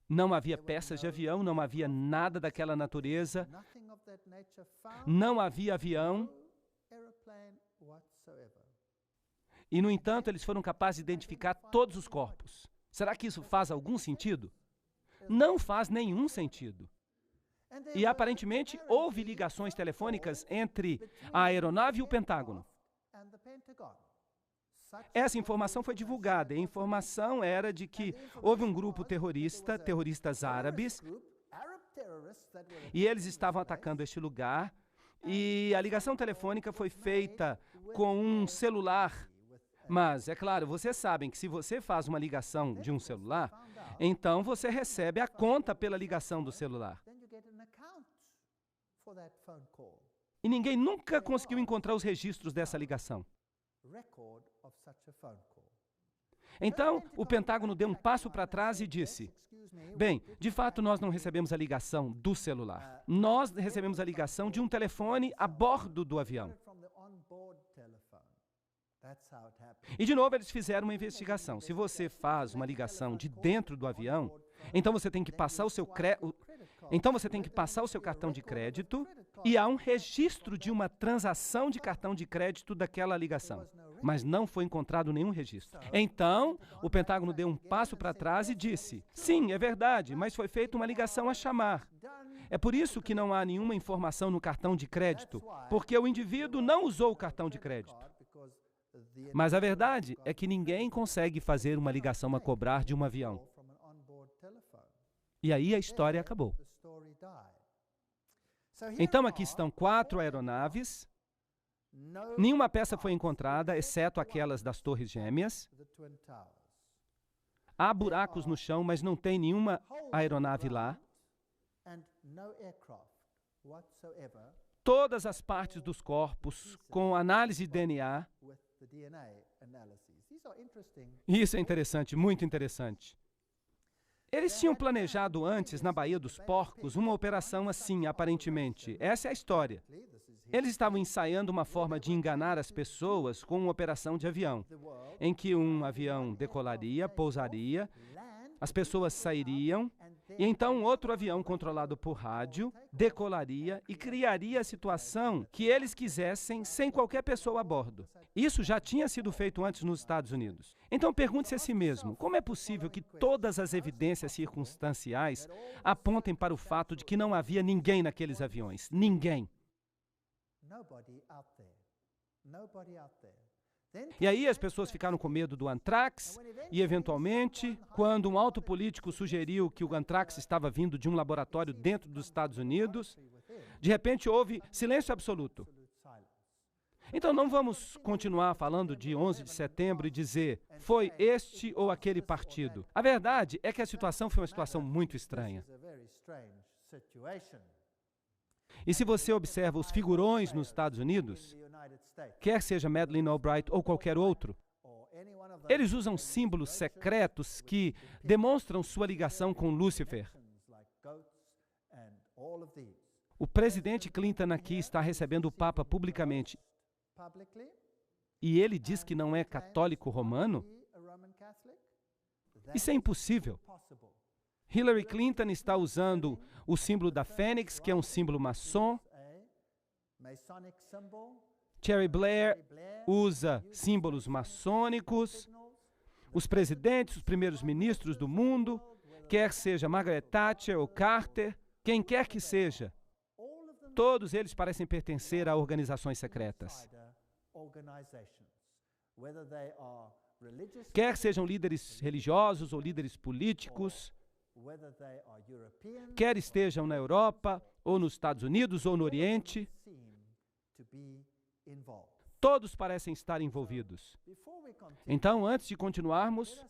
Não havia peças de avião, não havia nada daquela natureza, não havia avião. E, no entanto, eles foram capazes de identificar todos os corpos. Será que isso faz algum sentido? Não faz nenhum sentido. E, aparentemente, houve ligações telefônicas entre a aeronave e o Pentágono. Essa informação foi divulgada. A informação era de que houve um grupo terrorista, terroristas árabes, e eles estavam atacando este lugar, e a ligação telefônica foi feita com um celular. Mas, é claro, vocês sabem que se você faz uma ligação de um celular, então você recebe a conta pela ligação do celular. E ninguém nunca conseguiu encontrar os registros dessa ligação. Então, o Pentágono deu um passo para trás e disse: bem, de fato nós não recebemos a ligação do celular. Nós recebemos a ligação de um telefone a bordo do avião. E de novo eles fizeram uma investigação. Se você faz uma ligação de dentro do avião, então você tem que passar o seu cartão de crédito e há um registro de uma transação de cartão de crédito daquela ligação. Mas não foi encontrado nenhum registro. Então, o Pentágono deu um passo para trás e disse: sim, é verdade, mas foi feita uma ligação a chamar. É por isso que não há nenhuma informação no cartão de crédito, porque o indivíduo não usou o cartão de crédito. Mas a verdade é que ninguém consegue fazer uma ligação a cobrar de um avião. E aí a história acabou. Então aqui estão 4 aeronaves. Nenhuma peça foi encontrada, exceto aquelas das Torres Gêmeas. Há buracos no chão, mas não tem nenhuma aeronave lá. todas as partes dos corpos com análise de DNA. Isso é interessante, muito interessante. Eles tinham planejado antes, na Baía dos Porcos, uma operação assim, aparentemente. Essa é a história. Eles estavam ensaiando uma forma de enganar as pessoas com uma operação de avião, em que um avião decolaria, pousaria, as pessoas sairiam, e então um outro avião controlado por rádio decolaria e criaria a situação que eles quisessem sem qualquer pessoa a bordo. Isso já tinha sido feito antes nos Estados Unidos. Então pergunte-se a si mesmo, como é possível que todas as evidências circunstanciais apontem para o fato de que não havia ninguém naqueles aviões? Ninguém. E aí as pessoas ficaram com medo do antrax e, eventualmente, quando um alto político sugeriu que o antrax estava vindo de um laboratório dentro dos Estados Unidos, de repente houve silêncio absoluto. Então não vamos continuar falando de 11 de setembro e dizer foi este ou aquele partido. A verdade é que a situação foi uma situação muito estranha. E se você observa os figurões nos Estados Unidos, quer seja Madeleine Albright ou qualquer outro, eles usam símbolos secretos que demonstram sua ligação com Lúcifer. O presidente Clinton aqui está recebendo o Papa publicamente. E ele diz que não é católico romano? Isso é impossível. Hillary Clinton está usando o símbolo da Fênix, que é um símbolo maçom. Tony Blair usa símbolos maçônicos. Os presidentes, os primeiros ministros do mundo, quer seja Margaret Thatcher ou Carter, quem quer que seja, todos eles parecem pertencer a organizações secretas. Quer sejam líderes religiosos ou líderes políticos, quer estejam na Europa, ou nos Estados Unidos, ou no Oriente, todos parecem estar envolvidos. Então, antes de continuarmos,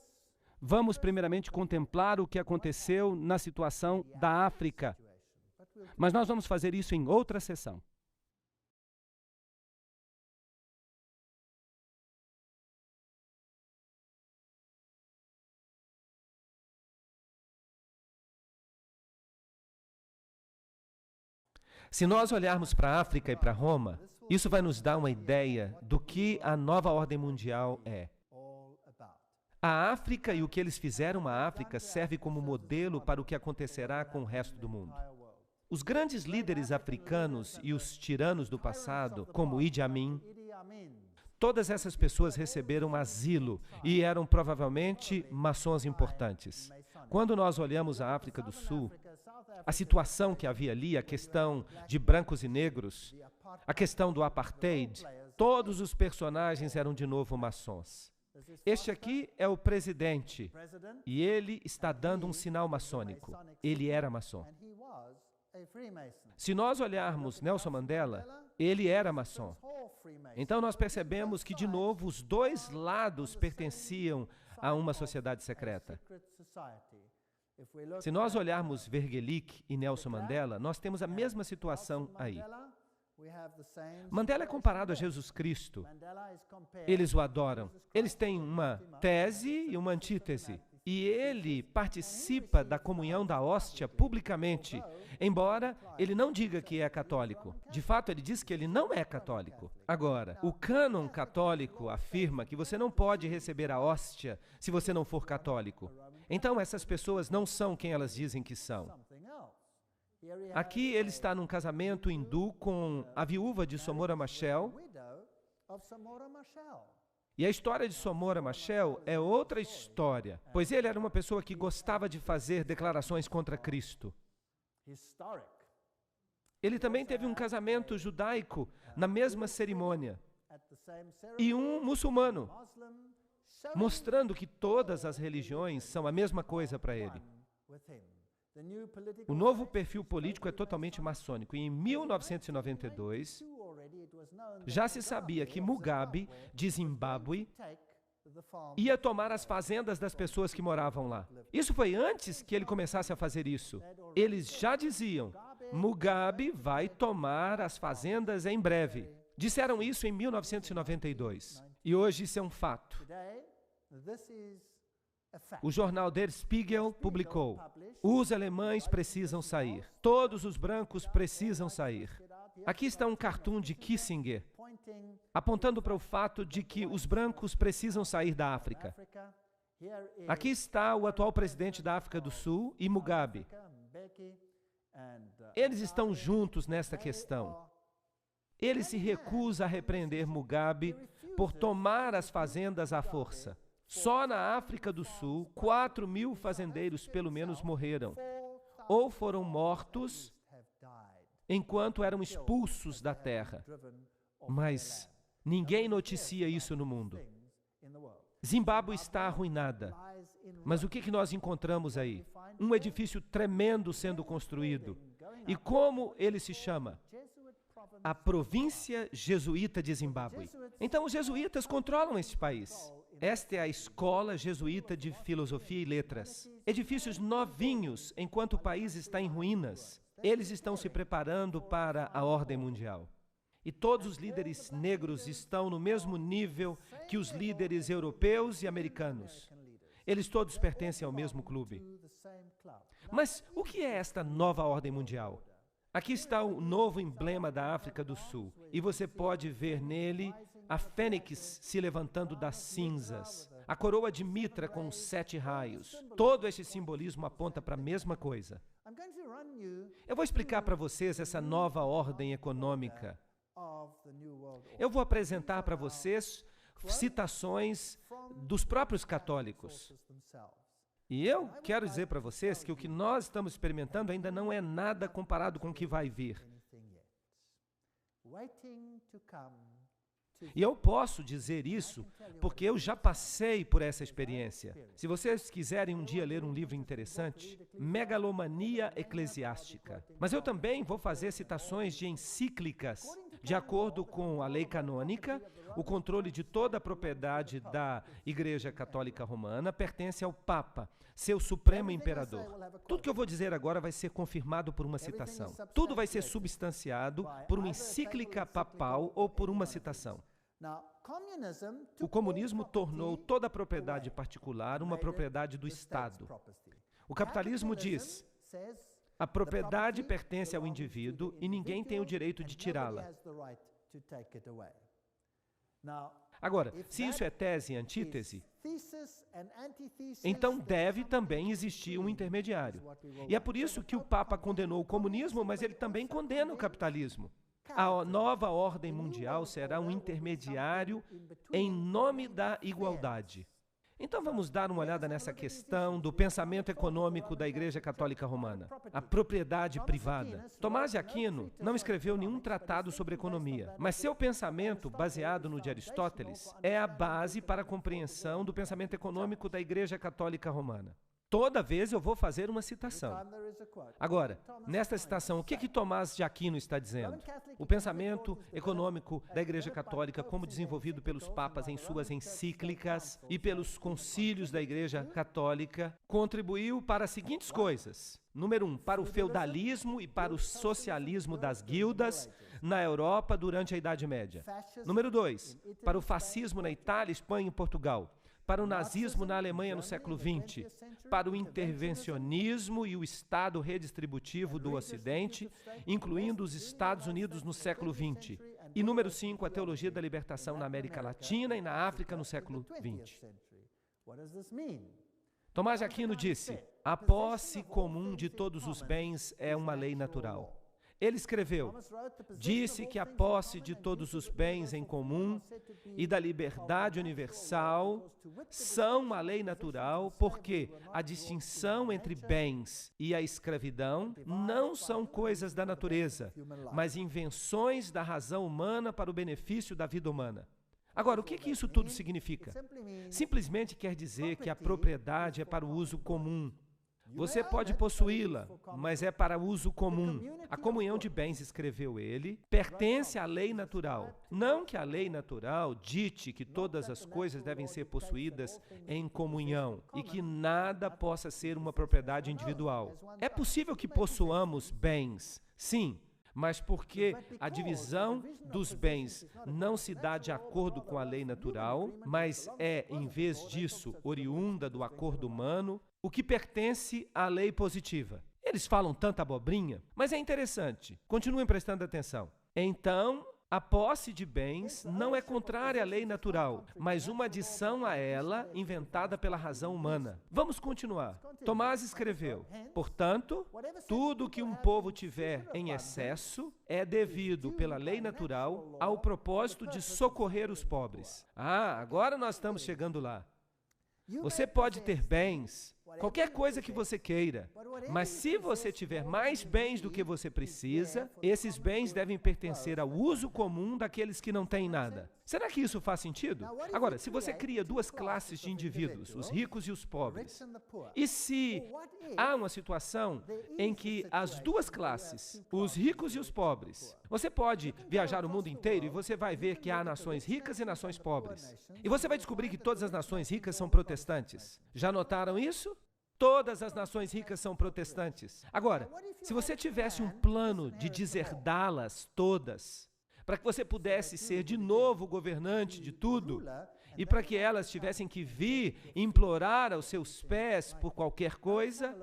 vamos primeiramente contemplar o que aconteceu na situação da África. Mas nós vamos fazer isso em outra sessão. Se nós olharmos para a África e para Roma, isso vai nos dar uma ideia do que a nova ordem mundial é. A África e o que eles fizeram à África serve como modelo para o que acontecerá com o resto do mundo. Os grandes líderes africanos e os tiranos do passado, como Idi Amin, todas essas pessoas receberam asilo e eram provavelmente maçons importantes. Quando nós olhamos a África do Sul, a situação que havia ali, a questão de brancos e negros, a questão do apartheid, todos os personagens eram de novo maçons. Este aqui é o presidente e ele está dando um sinal maçônico. Ele era maçom. Se nós olharmos Nelson Mandela, ele era maçom. Então nós percebemos que, de novo, os dois lados pertenciam a uma sociedade secreta. Se nós olharmos Vergelick e Nelson Mandela, nós temos a mesma situação aí. Mandela é comparado a Jesus Cristo. Eles o adoram. Eles têm uma tese e uma antítese. E ele participa da comunhão da hóstia publicamente, embora ele não diga que é católico. De fato, ele diz que ele não é católico. Agora, o cânon católico afirma que você não pode receber a hóstia se você não for católico. Então, essas pessoas não são quem elas dizem que são. Aqui ele está num casamento hindu com a viúva de Somora Machel. E a história de Somora Machel é outra história, pois ele era uma pessoa que gostava de fazer declarações contra Cristo. Ele também teve um casamento judaico na mesma cerimônia e um muçulmano, mostrando que todas as religiões são a mesma coisa para ele. O novo perfil político é totalmente maçônico. E em 1992, já se sabia que Mugabe, de Zimbábue, ia tomar as fazendas das pessoas que moravam lá. Isso foi antes que ele começasse a fazer isso. Eles já diziam, Mugabe vai tomar as fazendas em breve. Disseram isso em 1992. E hoje isso é um fato. O jornal Der Spiegel publicou, os alemães precisam sair. Todos os brancos precisam sair. Aqui está um cartoon de Kissinger, apontando para o fato de que os brancos precisam sair da África. Aqui está o atual presidente da África do Sul e Mugabe. Eles estão juntos nesta questão. Ele se recusa a repreender Mugabe por tomar as fazendas à força. Só na África do Sul, 4.000 fazendeiros pelo menos morreram, ou foram mortos enquanto eram expulsos da terra. Mas ninguém noticia isso no mundo. Zimbábue está arruinada. Mas o que nós encontramos aí? Um edifício tremendo sendo construído. E como ele se chama? A província jesuíta de Zimbábue. Então os jesuítas controlam este país. Esta é a Escola Jesuíta de Filosofia e Letras. Edifícios novinhos, enquanto o país está em ruínas. Eles estão se preparando para a ordem mundial. E todos os líderes negros estão no mesmo nível que os líderes europeus e americanos. Eles todos pertencem ao mesmo clube. Mas o que é esta nova ordem mundial? Aqui está o novo emblema da África do Sul. E você pode ver nele a fênix se levantando das cinzas, a coroa de Mitra com os 7 raios. Todo este simbolismo aponta para a mesma coisa. Eu vou explicar para vocês essa nova ordem econômica. Eu vou apresentar para vocês citações dos próprios católicos. E eu quero dizer para vocês que o que nós estamos experimentando ainda não é nada comparado com o que vai vir. E eu posso dizer isso porque eu já passei por essa experiência. Se vocês quiserem um dia ler um livro interessante, Megalomania Eclesiástica. Mas eu também vou fazer citações de encíclicas. De acordo com a lei canônica, o controle de toda a propriedade da Igreja Católica Romana pertence ao Papa, seu supremo imperador. Tudo que eu vou dizer agora vai ser confirmado por uma citação. Tudo vai ser substanciado por uma encíclica papal ou por uma citação. O comunismo tornou toda a propriedade particular uma propriedade do Estado. O capitalismo diz, a propriedade pertence ao indivíduo e ninguém tem o direito de tirá-la. Agora, se isso é tese e antítese, então deve também existir um intermediário. E é por isso que o Papa condenou o comunismo, mas ele também condena o capitalismo. A nova ordem mundial será um intermediário em nome da igualdade. Então vamos dar uma olhada nessa questão do pensamento econômico da Igreja Católica Romana, a propriedade privada. Tomás de Aquino não escreveu nenhum tratado sobre economia, mas seu pensamento, baseado no de Aristóteles, é a base para a compreensão do pensamento econômico da Igreja Católica Romana. Toda vez eu vou fazer uma citação. Agora, nesta citação, o que Tomás de Aquino está dizendo? O pensamento econômico da Igreja Católica, como desenvolvido pelos papas em suas encíclicas e pelos concílios da Igreja Católica, contribuiu para as seguintes coisas. Número 1, para o feudalismo e para o socialismo das guildas na Europa durante a Idade Média. Número 2, para o fascismo na Itália, Espanha e Portugal. Para o nazismo na Alemanha no século XX, para o intervencionismo e o Estado redistributivo do Ocidente, incluindo os Estados Unidos no século XX. E número 5, a teologia da libertação na América Latina e na África no século XX. Tomás de Aquino disse, a posse comum de todos os bens é uma lei natural. Ele escreveu, disse que a posse de todos os bens em comum e da liberdade universal são uma lei natural porque a distinção entre bens e a escravidão não são coisas da natureza, mas invenções da razão humana para o benefício da vida humana. Agora, o que isso tudo significa? Simplesmente quer dizer que a propriedade é para o uso comum. Você pode possuí-la, mas é para uso comum. A comunhão de bens, escreveu ele, pertence à lei natural. Não que a lei natural dite que todas as coisas devem ser possuídas em comunhão e que nada possa ser uma propriedade individual. É possível que possuamos bens, sim, mas porque a divisão dos bens não se dá de acordo com a lei natural, mas é, em vez disso, oriunda do acordo humano, o que pertence à lei positiva. Eles falam tanta abobrinha, mas é interessante. Continuem prestando atenção. Então, a posse de bens não é contrária à lei natural, mas uma adição a ela inventada pela razão humana. Vamos continuar. Tomás escreveu: portanto, tudo que um povo tiver em excesso é devido pela lei natural ao propósito de socorrer os pobres. Agora nós estamos chegando lá. Você pode ter bens, qualquer coisa que você queira, mas se você tiver mais bens do que você precisa, esses bens devem pertencer ao uso comum daqueles que não têm nada. Será que isso faz sentido? Agora, se você cria duas classes de indivíduos, os ricos e os pobres, e se há uma situação em que as duas classes, os ricos e os pobres, você pode viajar o mundo inteiro e você vai ver que há nações ricas e nações pobres. E você vai descobrir que todas as nações ricas são protestantes. Já notaram isso? Todas as nações ricas são protestantes. Agora, se você tivesse um plano de deserdá-las todas, para que você pudesse ser de novo governante de tudo, e para que elas tivessem que vir implorar aos seus pés por qualquer coisa,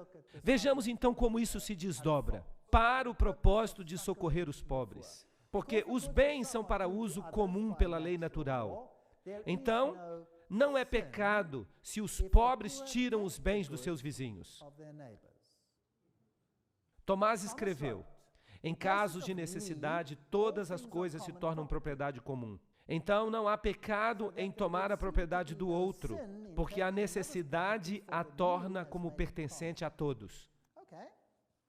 vejamos então como isso se desdobra para o propósito de socorrer os pobres. Porque os bens são para uso comum pela lei natural. Então, não é pecado se os pobres tiram os bens dos seus vizinhos. Tomás escreveu: em casos de necessidade, todas as coisas se tornam propriedade comum. Então não há pecado em tomar a propriedade do outro, porque a necessidade a torna como pertencente a todos.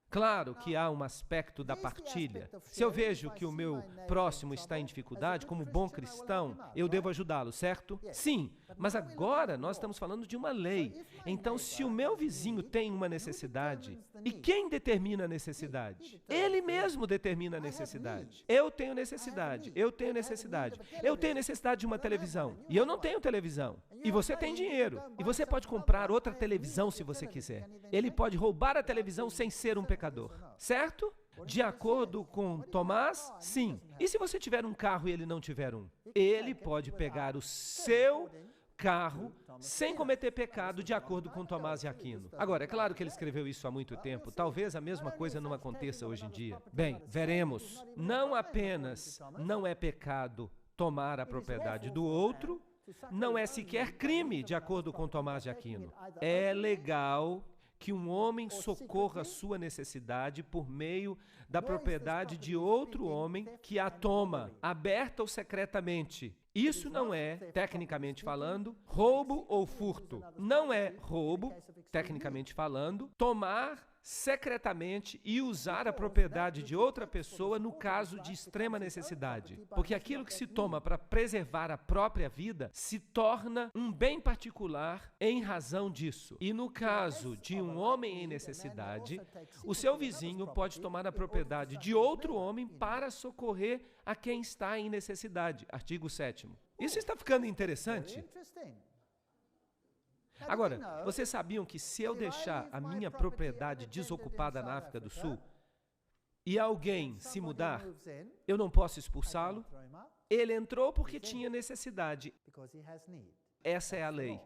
Claro que há um aspecto da partilha. Se eu vejo que o meu próximo está em dificuldade, como bom cristão, eu devo ajudá-lo, certo? Sim, mas agora nós estamos falando de uma lei. Então, se o meu vizinho tem uma necessidade, e quem determina a necessidade? Ele mesmo determina a necessidade. Eu tenho necessidade, eu tenho necessidade. Eu tenho necessidade de uma televisão, e eu não tenho televisão. E você tem dinheiro, e você pode comprar outra televisão se você quiser. Ele pode roubar a televisão sem ser um pecador, certo? De acordo com Tomás, sim. E se você tiver um carro e ele não tiver um? Ele pode pegar o seu carro sem cometer pecado, de acordo com Tomás de Aquino. Agora, é claro que ele escreveu isso há muito tempo. Talvez a mesma coisa não aconteça hoje em dia. Bem, veremos. Não apenas não é pecado tomar a propriedade do outro, não é sequer crime, de acordo com Tomás de Aquino. É legal que um homem socorra a sua necessidade por meio da propriedade de outro homem que a toma, aberta ou secretamente. Isso não é, tecnicamente falando, roubo ou furto. Não é roubo, tecnicamente falando, tomar secretamente e usar a propriedade de outra pessoa no caso de extrema necessidade. Porque aquilo que se toma para preservar a própria vida se torna um bem particular em razão disso. E no caso de um homem em necessidade, o seu vizinho pode tomar a propriedade de outro homem para socorrer a quem está em necessidade. Artigo 7º. Isso está ficando interessante? Agora, vocês sabiam que se eu deixar a minha propriedade desocupada na África do Sul e alguém se mudar, eu não posso expulsá-lo? Ele entrou porque tinha necessidade. Essa é a lei.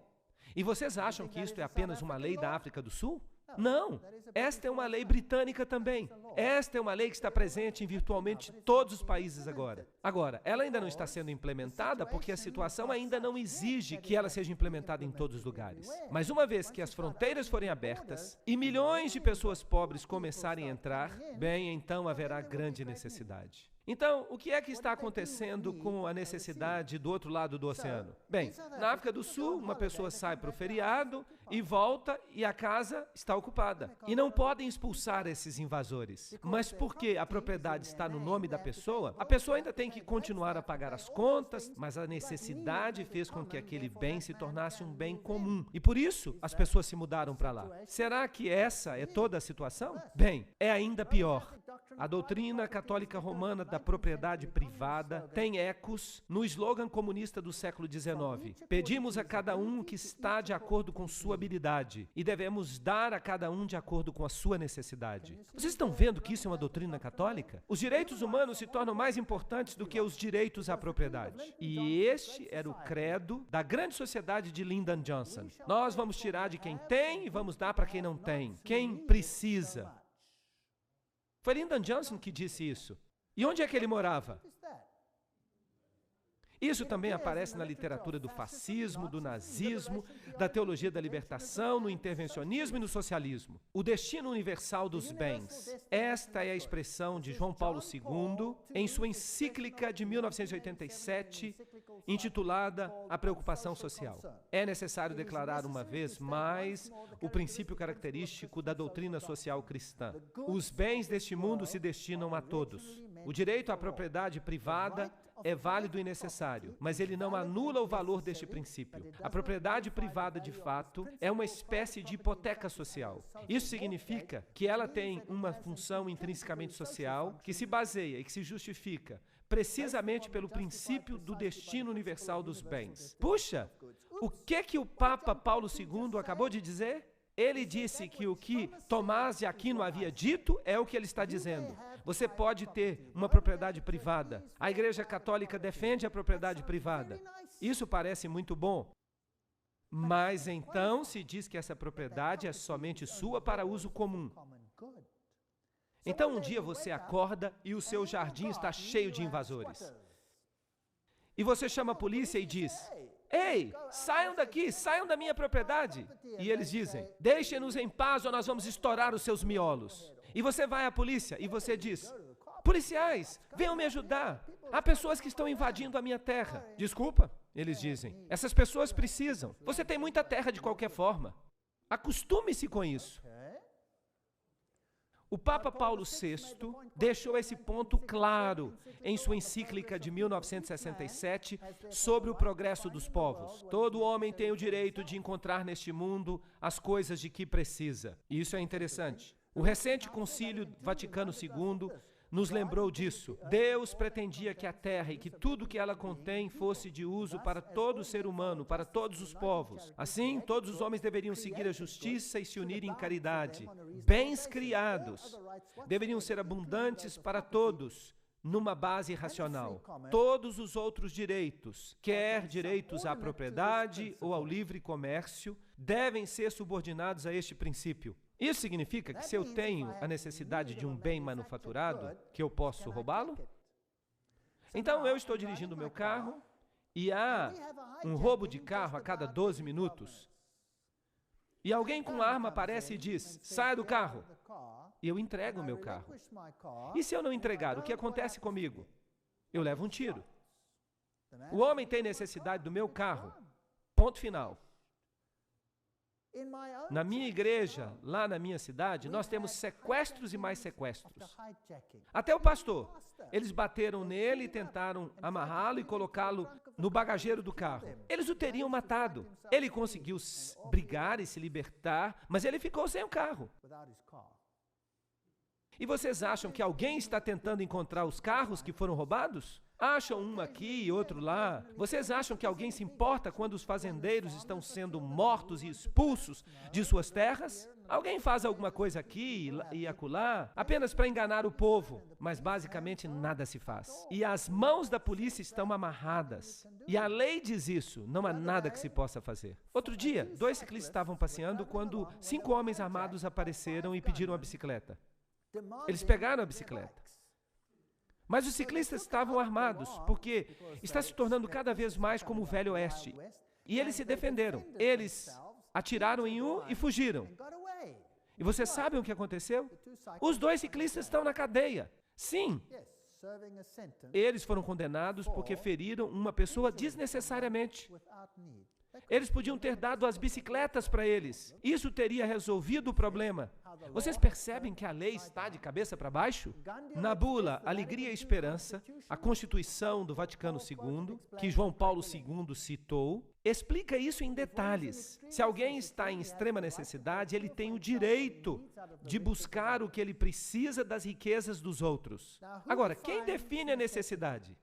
E vocês acham que isto é apenas uma lei da África do Sul? Não, esta é uma lei britânica também. Esta é uma lei que está presente em virtualmente todos os países agora. Agora, ela ainda não está sendo implementada porque a situação ainda não exige que ela seja implementada em todos os lugares. Mas uma vez que as fronteiras forem abertas e milhões de pessoas pobres começarem a entrar, bem, então haverá grande necessidade. Então, o que é que está acontecendo com a necessidade do outro lado do oceano? Bem, na África do Sul, uma pessoa sai para o feriado e volta e a casa está ocupada. E não podem expulsar esses invasores. Mas porque a propriedade está no nome da pessoa, a pessoa ainda tem que continuar a pagar as contas, mas a necessidade fez com que aquele bem se tornasse um bem comum. E por isso, as pessoas se mudaram para lá. Será que essa é toda a situação? Bem, é ainda pior. A doutrina católica romana da propriedade privada tem ecos no slogan comunista do século XIX. Pedimos a cada um que está de acordo com sua habilidade e devemos dar a cada um de acordo com a sua necessidade. Vocês estão vendo que isso é uma doutrina católica? Os direitos humanos se tornam mais importantes do que os direitos à propriedade. E este era o credo da grande sociedade de Lyndon Johnson. Nós vamos tirar de quem tem e vamos dar para quem não tem, quem precisa. Foi Lyndon Johnson que disse isso. E onde é que ele morava? Isso também aparece na literatura do fascismo, do nazismo, da teologia da libertação, no intervencionismo e no socialismo. O destino universal dos bens. Esta é a expressão de João Paulo II em sua encíclica de 1987, intitulada A Preocupação Social. É necessário declarar uma vez mais o princípio característico da doutrina social cristã. Os bens deste mundo se destinam a todos. O direito à propriedade privada é válido e necessário, mas ele não anula o valor deste princípio. A propriedade privada, de fato, é uma espécie de hipoteca social. Isso significa que ela tem uma função intrinsecamente social que se baseia e que se justifica precisamente pelo princípio do destino universal dos bens. Puxa, o que o Papa Paulo II acabou de dizer? Ele disse que o que Tomás de Aquino havia dito é o que ele está dizendo. Você pode ter uma propriedade privada. A Igreja Católica defende a propriedade privada. Isso parece muito bom. Mas então se diz que essa propriedade é somente sua para uso comum. Então um dia você acorda e o seu jardim está cheio de invasores. E você chama a polícia e diz: "Ei, saiam daqui, saiam da minha propriedade." E eles dizem: "Deixem-nos em paz ou nós vamos estourar os seus miolos." E você vai à polícia e você diz: "Policiais, venham me ajudar. Há pessoas que estão invadindo a minha terra." "Desculpa," eles dizem, "essas pessoas precisam. Você tem muita terra de qualquer forma." Acostume-se com isso. O Papa Paulo VI deixou esse ponto claro em sua encíclica de 1967 sobre o progresso dos povos. Todo homem tem o direito de encontrar neste mundo as coisas de que precisa. E isso é interessante. O recente Concílio Vaticano II nos lembrou disso. Deus pretendia que a terra e que tudo que ela contém fosse de uso para todo ser humano, para todos os povos. Assim, todos os homens deveriam seguir a justiça e se unir em caridade. Bens criados deveriam ser abundantes para todos, numa base racional. Todos os outros direitos, quer direitos à propriedade ou ao livre comércio, devem ser subordinados a este princípio. Isso significa que se eu tenho a necessidade de um bem manufaturado, que eu posso roubá-lo? Então eu estou dirigindo o meu carro e há um roubo de carro a cada 12 minutos. E alguém com arma aparece e diz: "Saia do carro." E eu entrego o meu carro. E se eu não entregar, o que acontece comigo? Eu levo um tiro. O homem tem necessidade do meu carro. Ponto final. Na minha igreja, lá na minha cidade, nós temos sequestros e mais sequestros. Até o pastor. Eles bateram nele e tentaram amarrá-lo e colocá-lo no bagageiro do carro. Eles o teriam matado. Ele conseguiu brigar e se libertar, mas ele ficou sem o carro. E vocês acham que alguém está tentando encontrar os carros que foram roubados? Acham um aqui e outro lá. Vocês acham que alguém se importa quando os fazendeiros estão sendo mortos e expulsos de suas terras? Alguém faz alguma coisa aqui e acolá apenas para enganar o povo, mas basicamente nada se faz. E as mãos da polícia estão amarradas. E a lei diz isso, não há nada que se possa fazer. Outro dia, 2 ciclistas estavam passeando quando 5 homens armados apareceram e pediram a bicicleta. Eles pegaram a bicicleta. Mas os ciclistas estavam armados, porque está se tornando cada vez mais como o Velho Oeste. E eles se defenderam. Eles atiraram em um e fugiram. E vocês sabem o que aconteceu? Os 2 ciclistas estão na cadeia. Sim, Eles foram condenados porque feriram uma pessoa desnecessariamente. Eles podiam ter dado as bicicletas para eles. Isso teria resolvido o problema. Vocês percebem que a lei está de cabeça para baixo? Na bula Alegria e Esperança, a Constituição do Vaticano II, que João Paulo II citou, explica isso em detalhes. Se alguém está em extrema necessidade, ele tem o direito de buscar o que ele precisa das riquezas dos outros. Agora, quem define a necessidade?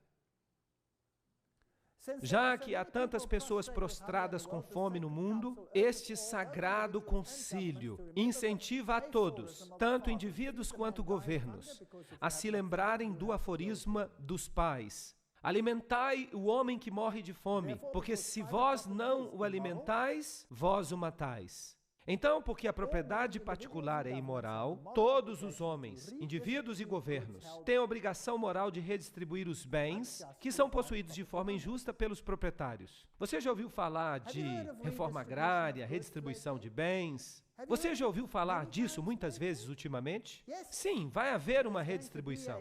Já que há tantas pessoas prostradas com fome no mundo, este sagrado concílio incentiva a todos, tanto indivíduos quanto governos, a se lembrarem do aforisma dos pais. Alimentai o homem que morre de fome, porque se vós não o alimentais, vós o matais. Então, porque a propriedade particular é imoral, todos os homens, indivíduos e governos, têm a obrigação moral de redistribuir os bens que são possuídos de forma injusta pelos proprietários. Você já ouviu falar de reforma agrária, redistribuição de bens? Você já ouviu falar disso muitas vezes ultimamente? Sim, vai haver uma redistribuição.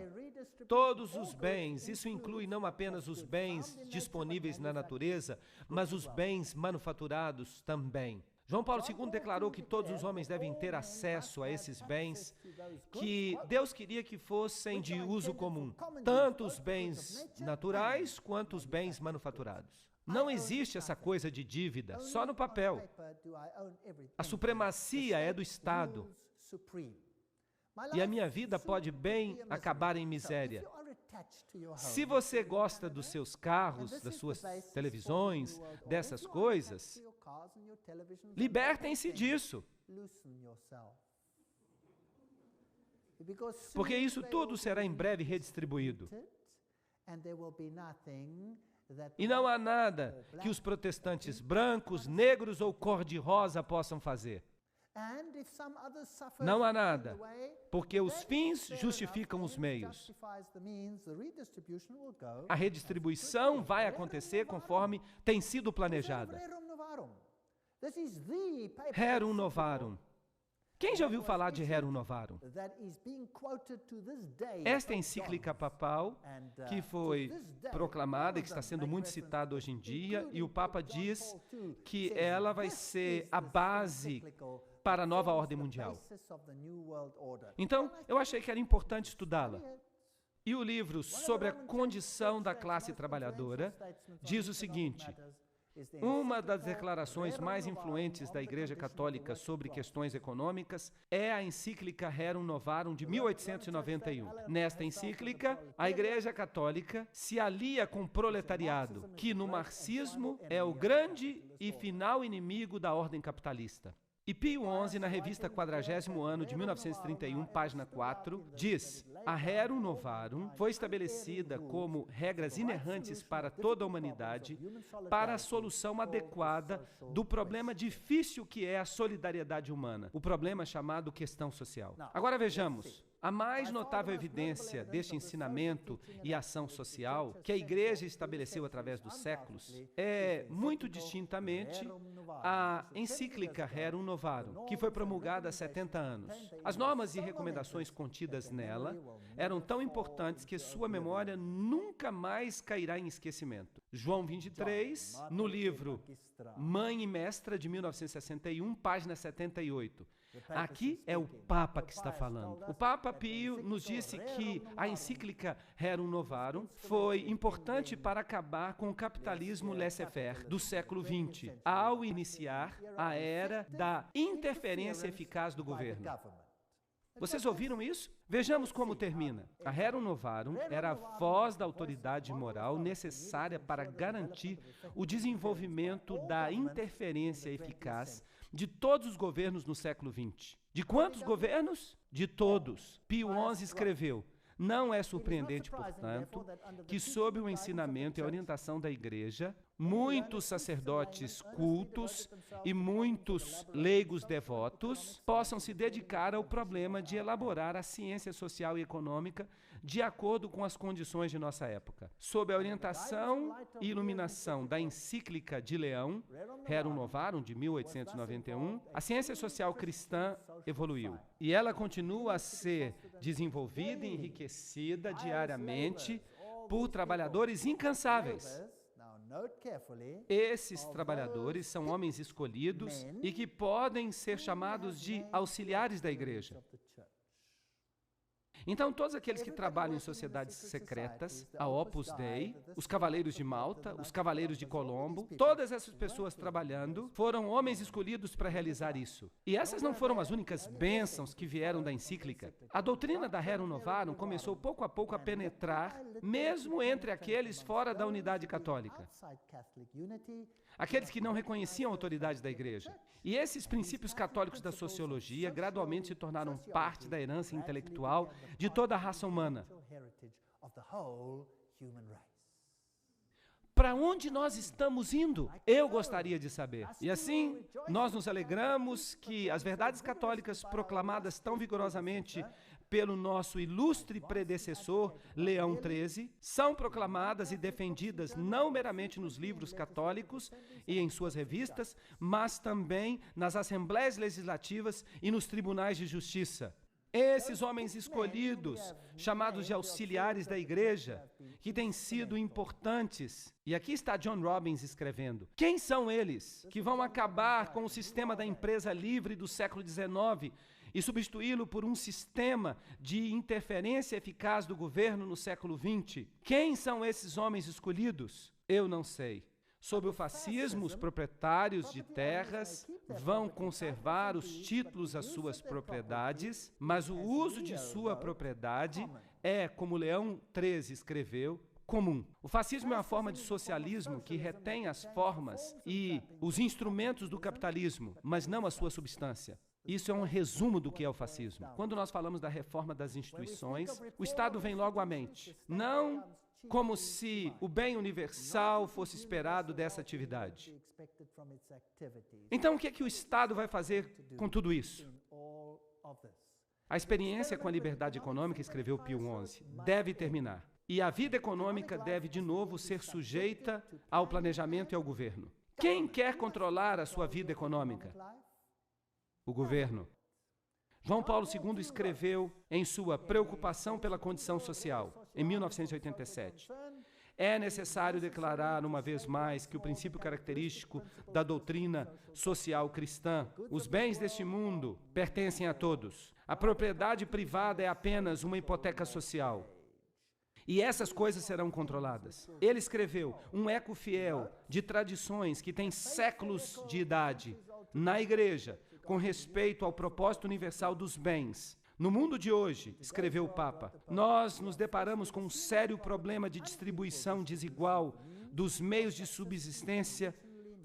Todos os bens, isso inclui não apenas os bens disponíveis na natureza, mas os bens manufaturados também. João Paulo II declarou que todos os homens devem ter acesso a esses bens que Deus queria que fossem de uso comum, tanto os bens naturais quanto os bens manufaturados. Não existe essa coisa de dívida, só no papel. A supremacia é do Estado. E a minha vida pode bem acabar em miséria. Se você gosta dos seus carros, das suas televisões, dessas coisas, libertem-se disso. Porque isso tudo será em breve redistribuído. E não há nada que os protestantes brancos, negros ou cor-de-rosa possam fazer. Não há nada, porque os fins justificam os meios. A redistribuição vai acontecer conforme tem sido planejada. Rerum Novarum. Quem já ouviu falar de Rerum Novarum? Esta encíclica papal, que foi proclamada e que está sendo muito citada hoje em dia, e o Papa diz que ela vai ser a base para a nova ordem mundial. Então, eu achei que era importante estudá-la. E o livro sobre a condição da classe trabalhadora diz o seguinte: uma das declarações mais influentes da Igreja Católica sobre questões econômicas é a encíclica Rerum Novarum de 1891. Nesta encíclica, a Igreja Católica se alia com o proletariado, que no marxismo é o grande e final inimigo da ordem capitalista. E Pio XI, na revista 40º Ano de 1931, página 4, diz: a Rerum Novarum foi estabelecida como regras inerrantes para toda a humanidade para a solução adequada do problema difícil que é a solidariedade humana, o problema chamado questão social. Agora vejamos. A mais notável evidência deste ensinamento e ação social que a Igreja estabeleceu através dos séculos é, muito distintamente, a encíclica Rerum Novarum, que foi promulgada há 70 anos. As normas e recomendações contidas nela eram tão importantes que sua memória nunca mais cairá em esquecimento. João 23, no livro Mãe e Mestra, de 1961, página 78. Aqui é o Papa que está falando. O Papa Pio nos disse que a encíclica Rerum Novarum foi importante para acabar com o capitalismo laissez-faire do século XX, ao iniciar a era da interferência eficaz do governo. Vocês ouviram isso? Vejamos como termina. A Rerum Novarum era a voz da autoridade moral necessária para garantir o desenvolvimento da interferência eficaz de todos os governos no século XX. De quantos governos? De todos. Pio XI escreveu: não é surpreendente, portanto, que sob o ensinamento e a orientação da Igreja, muitos sacerdotes cultos e muitos leigos devotos possam se dedicar ao problema de elaborar a ciência social e econômica de acordo com as condições de nossa época. Sob a orientação e iluminação da encíclica de Leão, Rerum Novarum, de 1891, a ciência social cristã evoluiu. E ela continua a ser desenvolvida e enriquecida diariamente por trabalhadores incansáveis. Esses trabalhadores são homens escolhidos e que podem ser chamados de auxiliares da igreja. Então, todos aqueles que trabalham em sociedades secretas, a Opus Dei, os Cavaleiros de Malta, os Cavaleiros de Colombo, todas essas pessoas trabalhando foram homens escolhidos para realizar isso. E essas não foram as únicas bênçãos que vieram da encíclica. A doutrina da Rerum Novarum começou pouco a pouco a penetrar, mesmo entre aqueles fora da unidade católica, aqueles que não reconheciam a autoridade da igreja. E esses princípios católicos da sociologia gradualmente se tornaram parte da herança intelectual de toda a raça humana. Para onde nós estamos indo? Eu gostaria de saber. E assim, nós nos alegramos que as verdades católicas proclamadas tão vigorosamente pelo nosso ilustre predecessor, Leão XIII, são proclamadas e defendidas não meramente nos livros católicos e em suas revistas, mas também nas assembleias legislativas e nos tribunais de justiça. Esses homens escolhidos, chamados de auxiliares da igreja, que têm sido importantes. E aqui está John Robbins escrevendo. Quem são eles que vão acabar com o sistema da empresa livre do século XIX e substituí-lo por um sistema de interferência eficaz do governo no século XX? Quem são esses homens escolhidos? Eu não sei. Sob o fascismo, os proprietários de terras vão conservar os títulos às suas propriedades, mas o uso de sua propriedade é, como Leão XIII escreveu, comum. O fascismo é uma forma de socialismo que retém as formas e os instrumentos do capitalismo, mas não a sua substância. Isso é um resumo do que é o fascismo. Quando nós falamos da reforma das instituições, o Estado vem logo à mente. Não como se o bem universal fosse esperado dessa atividade. Então, o que é que o Estado vai fazer com tudo isso? A experiência com a liberdade econômica, escreveu Pio XI, deve terminar. E a vida econômica deve, de novo, ser sujeita ao planejamento e ao governo. Quem quer controlar a sua vida econômica? O governo. João Paulo II escreveu em sua Preocupação pela Condição Social, em 1987. É necessário declarar uma vez mais que o princípio característico da doutrina social cristã, os bens deste mundo pertencem a todos. A propriedade privada é apenas uma hipoteca social. E essas coisas serão controladas. Ele escreveu um eco fiel de tradições que têm séculos de idade na igreja, com respeito ao propósito universal dos bens. No mundo de hoje, escreveu o Papa, nós nos deparamos com um sério problema de distribuição desigual dos meios de subsistência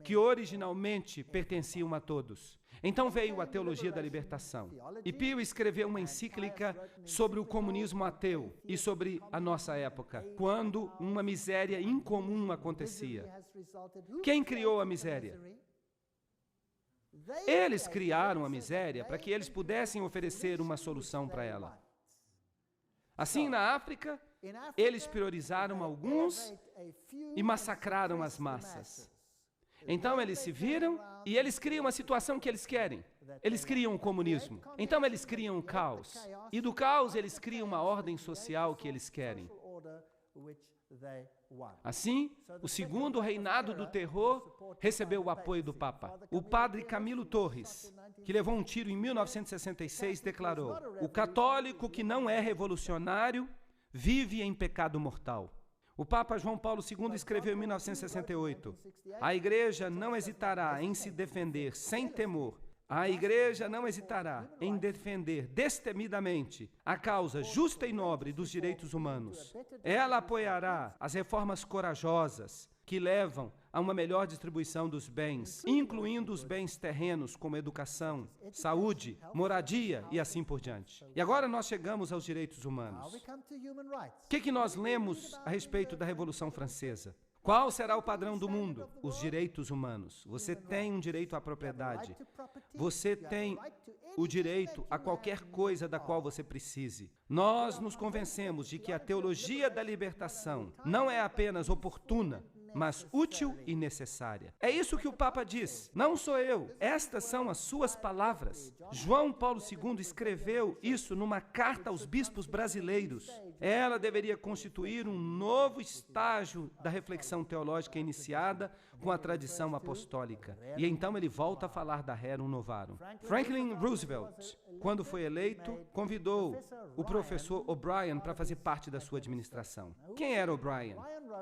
que originalmente pertenciam a todos. Então veio a teologia da libertação. E Pio escreveu uma encíclica sobre o comunismo ateu e sobre a nossa época, quando uma miséria incomum acontecia. Quem criou a miséria? Eles criaram a miséria para que eles pudessem oferecer uma solução para ela. Assim, na África, eles priorizaram alguns e massacraram as massas. Então, eles se viram e eles criam a situação que eles querem. Eles criam o comunismo. Então, eles criam o caos. E do caos, eles criam uma ordem social que eles querem. Assim, o segundo reinado do terror recebeu o apoio do Papa. O padre Camilo Torres, que levou um tiro em 1966, declarou: o católico que não é revolucionário vive em pecado mortal. O Papa João Paulo II escreveu em 1968: a Igreja não hesitará em se defender sem temor. A Igreja não hesitará em defender destemidamente a causa justa e nobre dos direitos humanos. Ela apoiará as reformas corajosas que levam a uma melhor distribuição dos bens, incluindo os bens terrenos como educação, saúde, moradia e assim por diante. E agora nós chegamos aos direitos humanos. O que nós lemos a respeito da Revolução Francesa? Qual será o padrão do mundo? Os direitos humanos. Você tem um direito à propriedade. Você tem o direito a qualquer coisa da qual você precise. Nós nos convencemos de que a teologia da libertação não é apenas oportuna, mas útil e necessária. É isso que o Papa diz. Não sou eu. Estas são as suas palavras. João Paulo II escreveu isso numa carta aos bispos brasileiros. Ela deveria constituir um novo estágio da reflexão teológica iniciada com a tradição apostólica. E então ele volta a falar da Rerum Novarum. Franklin Roosevelt, quando foi eleito, convidou o professor O'Brien para fazer parte da sua administração. Quem era O'Brien?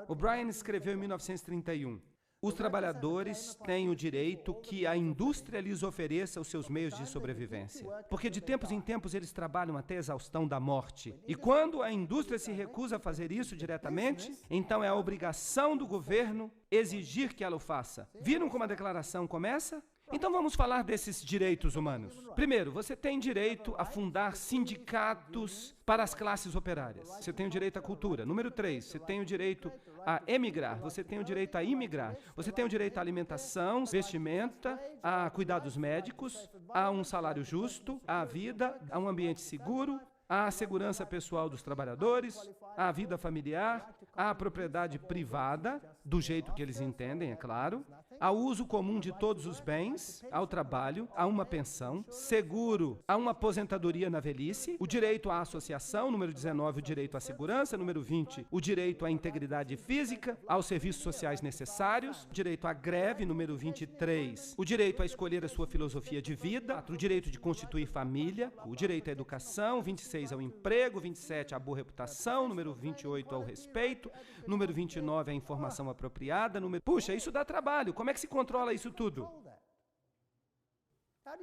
O'Brien escreveu em 1931, os trabalhadores têm o direito que a indústria lhes ofereça os seus meios de sobrevivência, porque de tempos em tempos eles trabalham até a exaustão da morte. E quando a indústria se recusa a fazer isso diretamente, então é a obrigação do governo exigir que ela o faça. Viram como a declaração começa? Então vamos falar desses direitos humanos. Primeiro, você tem direito a fundar sindicatos para as classes operárias. Você tem o direito à cultura. Número 3, você tem o direito a emigrar. Você tem o direito a imigrar. Você tem o direito à alimentação, vestimenta, a cuidados médicos, a um salário justo, à vida, a um ambiente seguro, à segurança pessoal dos trabalhadores, à vida familiar, à propriedade privada, do jeito que eles entendem, é claro, ao uso comum de todos os bens, ao trabalho, a uma pensão, seguro, a uma aposentadoria na velhice, o direito à associação, número 19, o direito à segurança, número 20, o direito à integridade física, aos serviços sociais necessários, o direito à greve, número 23, o direito a escolher a sua filosofia de vida, o direito de constituir família, o direito à educação, 26 ao emprego, 27 à boa reputação, número 28 ao respeito, número 29 à informação apropriada, Puxa, isso dá trabalho. Como é que se controla isso tudo?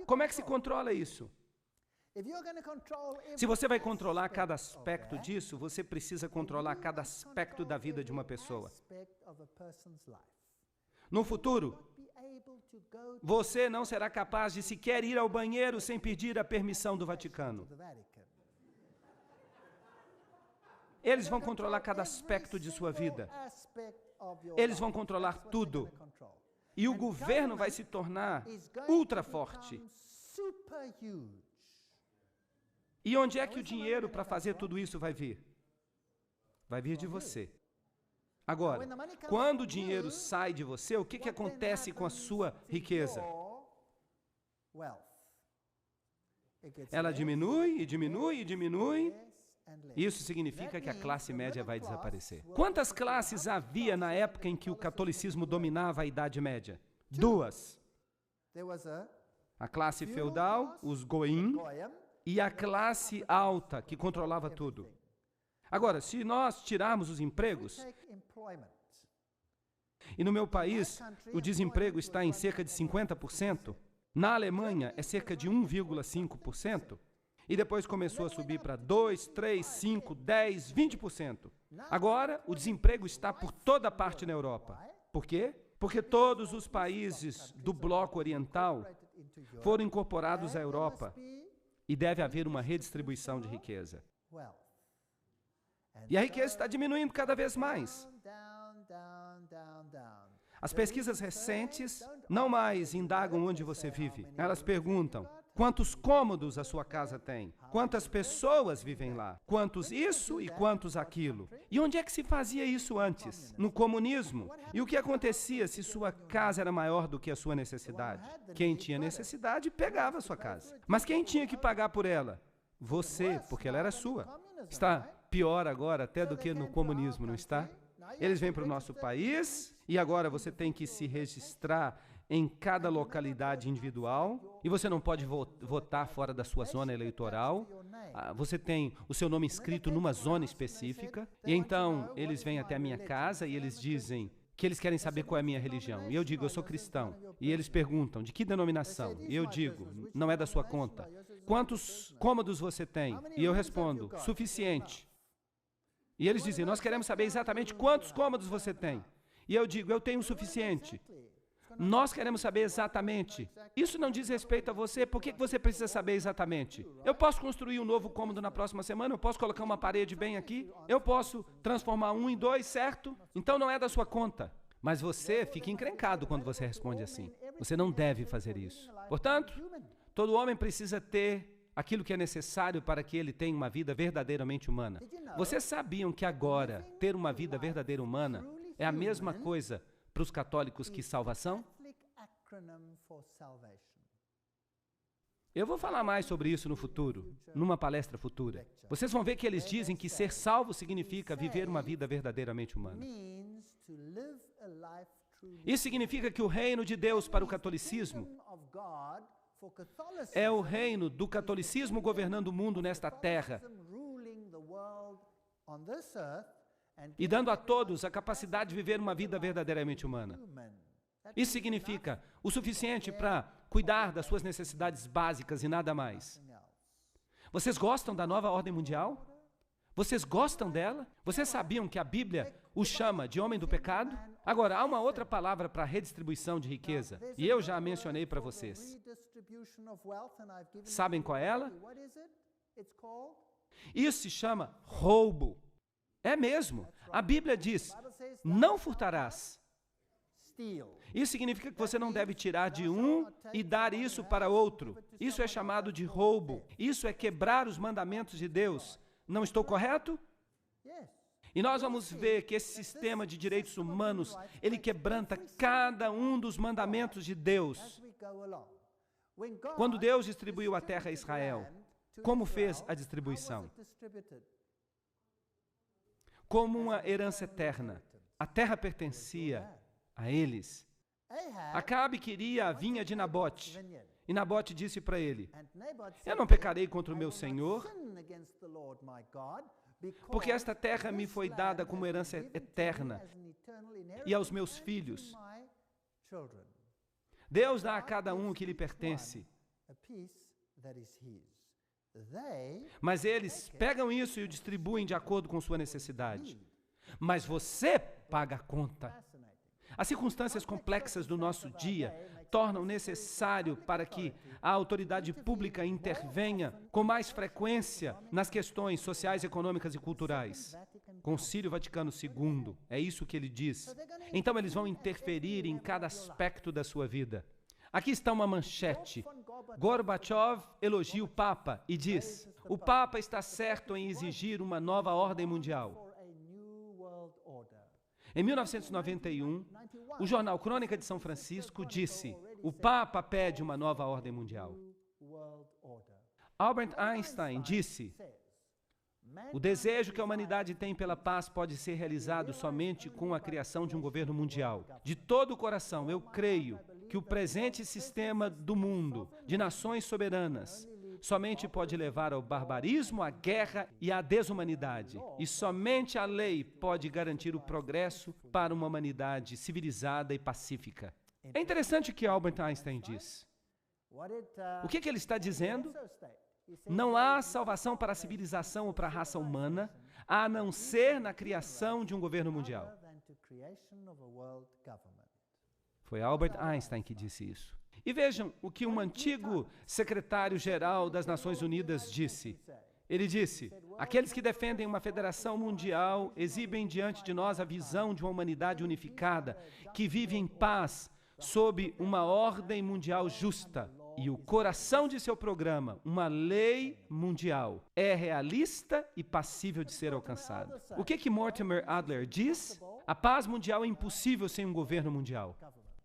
Como é que se controla isso? Se você vai controlar cada aspecto disso, você precisa controlar cada aspecto da vida de uma pessoa. No futuro, você não será capaz de sequer ir ao banheiro sem pedir a permissão do Vaticano. Eles vão controlar cada aspecto de sua vida. Eles vão controlar tudo. E o governo vai se tornar ultra forte. E onde é que o dinheiro para fazer tudo isso vai vir? Vai vir de você. Agora, quando o dinheiro sai de você, o que acontece com a sua riqueza? Ela diminui e diminui e diminui. Isso significa que a classe média vai desaparecer. Quantas classes havia na época em que o catolicismo dominava a Idade Média? 2. A classe feudal, os goim, e a classe alta, que controlava tudo. Agora, se nós tirarmos os empregos, e no meu país o desemprego está em cerca de 50%, na Alemanha é cerca de 1,5%, e depois começou a subir para 2, 3, 5, 10, 20%. Agora, o desemprego está por toda parte na Europa. Por quê? Porque todos os países do bloco oriental foram incorporados à Europa e deve haver uma redistribuição de riqueza. E a riqueza está diminuindo cada vez mais. As pesquisas recentes não mais indagam onde você vive. Elas perguntam: quantos cômodos a sua casa tem? Quantas pessoas vivem lá? Quantos isso e quantos aquilo? E onde é que se fazia isso antes? No comunismo. E o que acontecia se sua casa era maior do que a sua necessidade? Quem tinha necessidade pegava a sua casa. Mas quem tinha que pagar por ela? Você, porque ela era sua. Está pior agora até do que no comunismo, não está? Eles vêm para o nosso país e agora você tem que se registrar em cada localidade individual, e você não pode votar fora da sua zona eleitoral. Você tem o seu nome inscrito numa zona específica, e então eles vêm até a minha casa e eles dizem que eles querem saber qual é a minha religião. E eu digo: eu sou cristão. E eles perguntam: de que denominação? E eu digo: não é da sua conta. Quantos cômodos você tem? E eu respondo: suficiente. E eles dizem: nós queremos saber exatamente quantos cômodos você tem. E eu digo: eu tenho o suficiente. Nós queremos saber exatamente. Isso não diz respeito a você. Por que você precisa saber exatamente? Eu posso construir um novo cômodo na próxima semana? Eu posso colocar uma parede bem aqui? Eu posso transformar 1 em 2, certo? Então não é da sua conta. Mas você fica encrencado quando você responde assim. Você não deve fazer isso. Portanto, todo homem precisa ter aquilo que é necessário para que ele tenha uma vida verdadeiramente humana. Vocês sabiam que agora ter uma vida verdadeira humana é a mesma coisa para os católicos que salvação? Eu vou falar mais sobre isso no futuro, numa palestra futura. Vocês vão ver que eles dizem que ser salvo significa viver uma vida verdadeiramente humana. Isso significa que o reino de Deus para o catolicismo é o reino do catolicismo governando o mundo nesta terra e dando a todos a capacidade de viver uma vida verdadeiramente humana. Isso significa o suficiente para cuidar das suas necessidades básicas e nada mais. Vocês gostam da nova ordem mundial? Vocês gostam dela? Vocês sabiam que a Bíblia o chama de homem do pecado? Agora, há uma outra palavra para redistribuição de riqueza, e eu já a mencionei para vocês. Sabem qual é ela? Isso se chama roubo. É mesmo. A Bíblia diz, não furtarás. Isso significa que você não deve tirar de um e dar isso para outro. Isso é chamado de roubo. Isso é quebrar os mandamentos de Deus. Não estou correto? E nós vamos ver que esse sistema de direitos humanos, ele quebranta cada um dos mandamentos de Deus. Quando Deus distribuiu a terra a Israel, como fez a distribuição? Como uma herança eterna. A terra pertencia a eles. Acabe queria a vinha de Nabote. E Nabote disse para ele, eu não pecarei contra o meu Senhor, porque esta terra me foi dada como herança eterna e aos meus filhos. Deus dá a cada um o que lhe pertence. Mas eles pegam isso e o distribuem de acordo com sua necessidade. Mas você paga a conta. As circunstâncias complexas do nosso dia tornam necessário para que a autoridade pública intervenha com mais frequência nas questões sociais, econômicas e culturais. Concílio Vaticano II, é isso que ele diz. Então eles vão interferir em cada aspecto da sua vida. Aqui está uma manchete. Gorbachev elogia o Papa e diz, o Papa está certo em exigir uma nova ordem mundial. Em 1991, o jornal Crônica de São Francisco disse, o Papa pede uma nova ordem mundial. Albert Einstein disse, o desejo que a humanidade tem pela paz pode ser realizado somente com a criação de um governo mundial. De todo o coração, eu creio que o presente sistema do mundo, de nações soberanas, somente pode levar ao barbarismo, à guerra e à desumanidade. E somente a lei pode garantir o progresso para uma humanidade civilizada e pacífica. É interessante o que Albert Einstein diz. O que ele está dizendo? Não há salvação para a civilização ou para a raça humana, a não ser na criação de um governo mundial. Foi Albert Einstein que disse isso. E vejam o que um antigo secretário-geral das Nações Unidas disse. Ele disse, aqueles que defendem uma federação mundial exibem diante de nós a visão de uma humanidade unificada, que vive em paz, sob uma ordem mundial justa. E o coração de seu programa, uma lei mundial, é realista e passível de ser alcançada. O que Mortimer Adler diz? A paz mundial é impossível sem um governo mundial.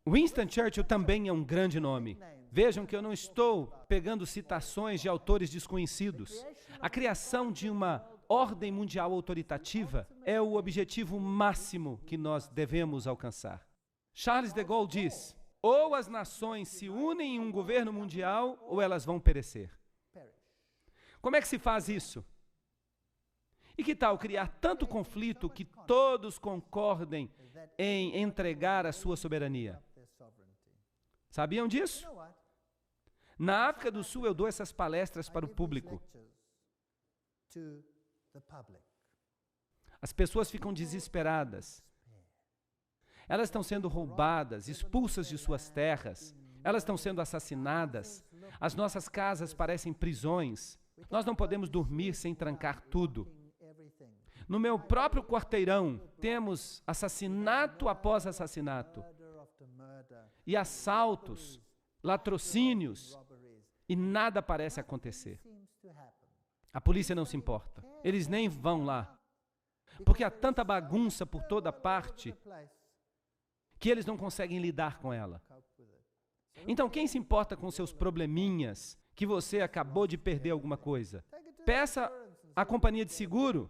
Winston Churchill também é um grande nome. Vejam que eu não estou pegando citações de autores desconhecidos. A criação de uma ordem mundial autoritativa é o objetivo máximo que nós devemos alcançar. Charles de Gaulle diz, ou as nações se unem em um governo mundial, ou elas vão perecer. Como é que se faz isso? E que tal criar tanto conflito que todos concordem em entregar a sua soberania? Sabiam disso? Na África do Sul eu dou essas palestras para o público. As pessoas ficam desesperadas. Elas estão sendo roubadas, expulsas de suas terras. Elas estão sendo assassinadas. As nossas casas parecem prisões. Nós não podemos dormir sem trancar tudo. No meu próprio quarteirão, temos assassinato após assassinato. E assaltos, latrocínios, e nada parece acontecer. A polícia não se importa. Eles nem vão lá. Porque há tanta bagunça por toda parte que eles não conseguem lidar com ela. Então, quem se importa com seus probleminhas, que você acabou de perder alguma coisa? Peça à companhia de seguro.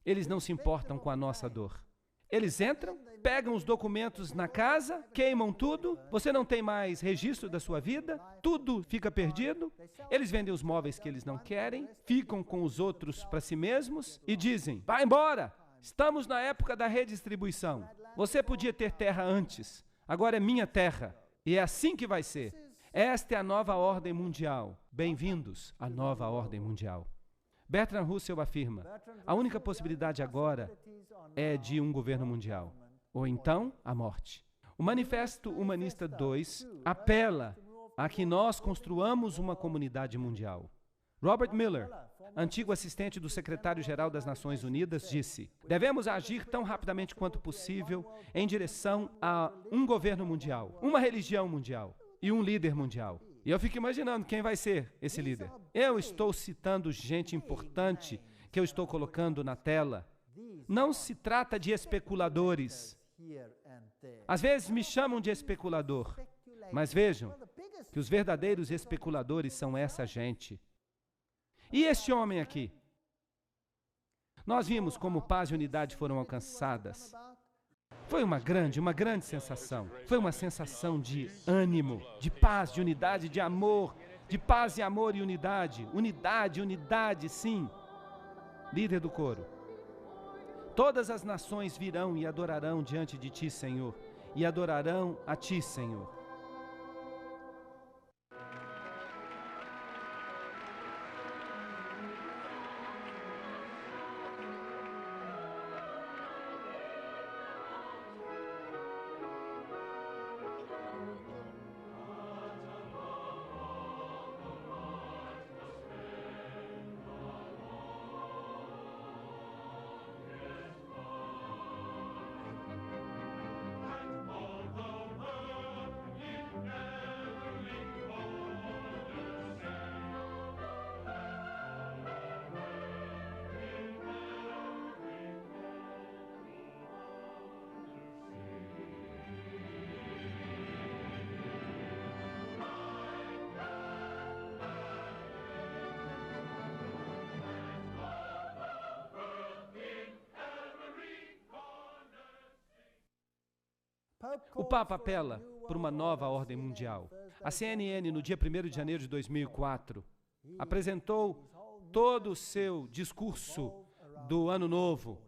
Eles não se importam com a nossa dor. Eles entram, pegam os documentos na casa, queimam tudo, você não tem mais registro da sua vida, tudo fica perdido. Eles vendem os móveis que eles não querem, ficam com os outros para si mesmos e dizem: vai embora, estamos na época da redistribuição. Você podia ter terra antes, agora é minha terra. E é assim que vai ser. Esta é a nova ordem mundial. Bem-vindos à nova ordem mundial. Bertrand Russell afirma: a única possibilidade agora é de um governo mundial, ou então a morte. O Manifesto Humanista 2 apela a que nós construamos uma comunidade mundial. Robert Miller, antigo assistente do secretário-geral das Nações Unidas, disse: devemos agir tão rapidamente quanto possível em direção a um governo mundial, uma religião mundial e um líder mundial. E eu fico imaginando quem vai ser esse líder. Eu estou citando gente importante que eu estou colocando na tela. Não se trata de especuladores. Às vezes me chamam de especulador, mas vejam que os verdadeiros especuladores são essa gente. E este homem aqui? Nós vimos como paz e unidade foram alcançadas. Foi uma grande sensação. Foi uma sensação de ânimo, de paz, de unidade, de amor, de paz e amor e unidade. Unidade, unidade, sim. Líder do coro. Todas as nações virão e adorarão diante de ti, Senhor, e adorarão a ti, Senhor. O Papa apela por uma nova ordem mundial. A CNN, no dia 1º de janeiro de 2004, apresentou todo o seu discurso do Ano Novo.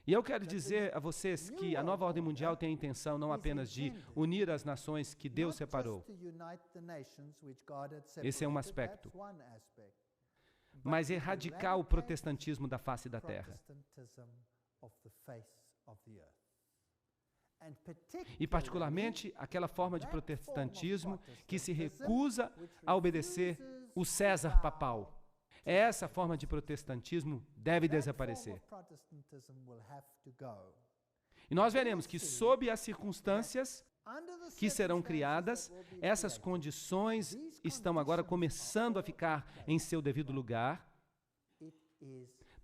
E eu quero dizer a vocês que a nova ordem mundial tem a intenção não apenas de unir as nações que Deus separou. Esse é um aspecto. Mas erradicar o protestantismo da face da terra. E particularmente aquela forma de protestantismo que se recusa a obedecer o César papal. Essa forma de protestantismo deve desaparecer. E nós veremos que, sob as circunstâncias que serão criadas, essas condições estão agora começando a ficar em seu devido lugar.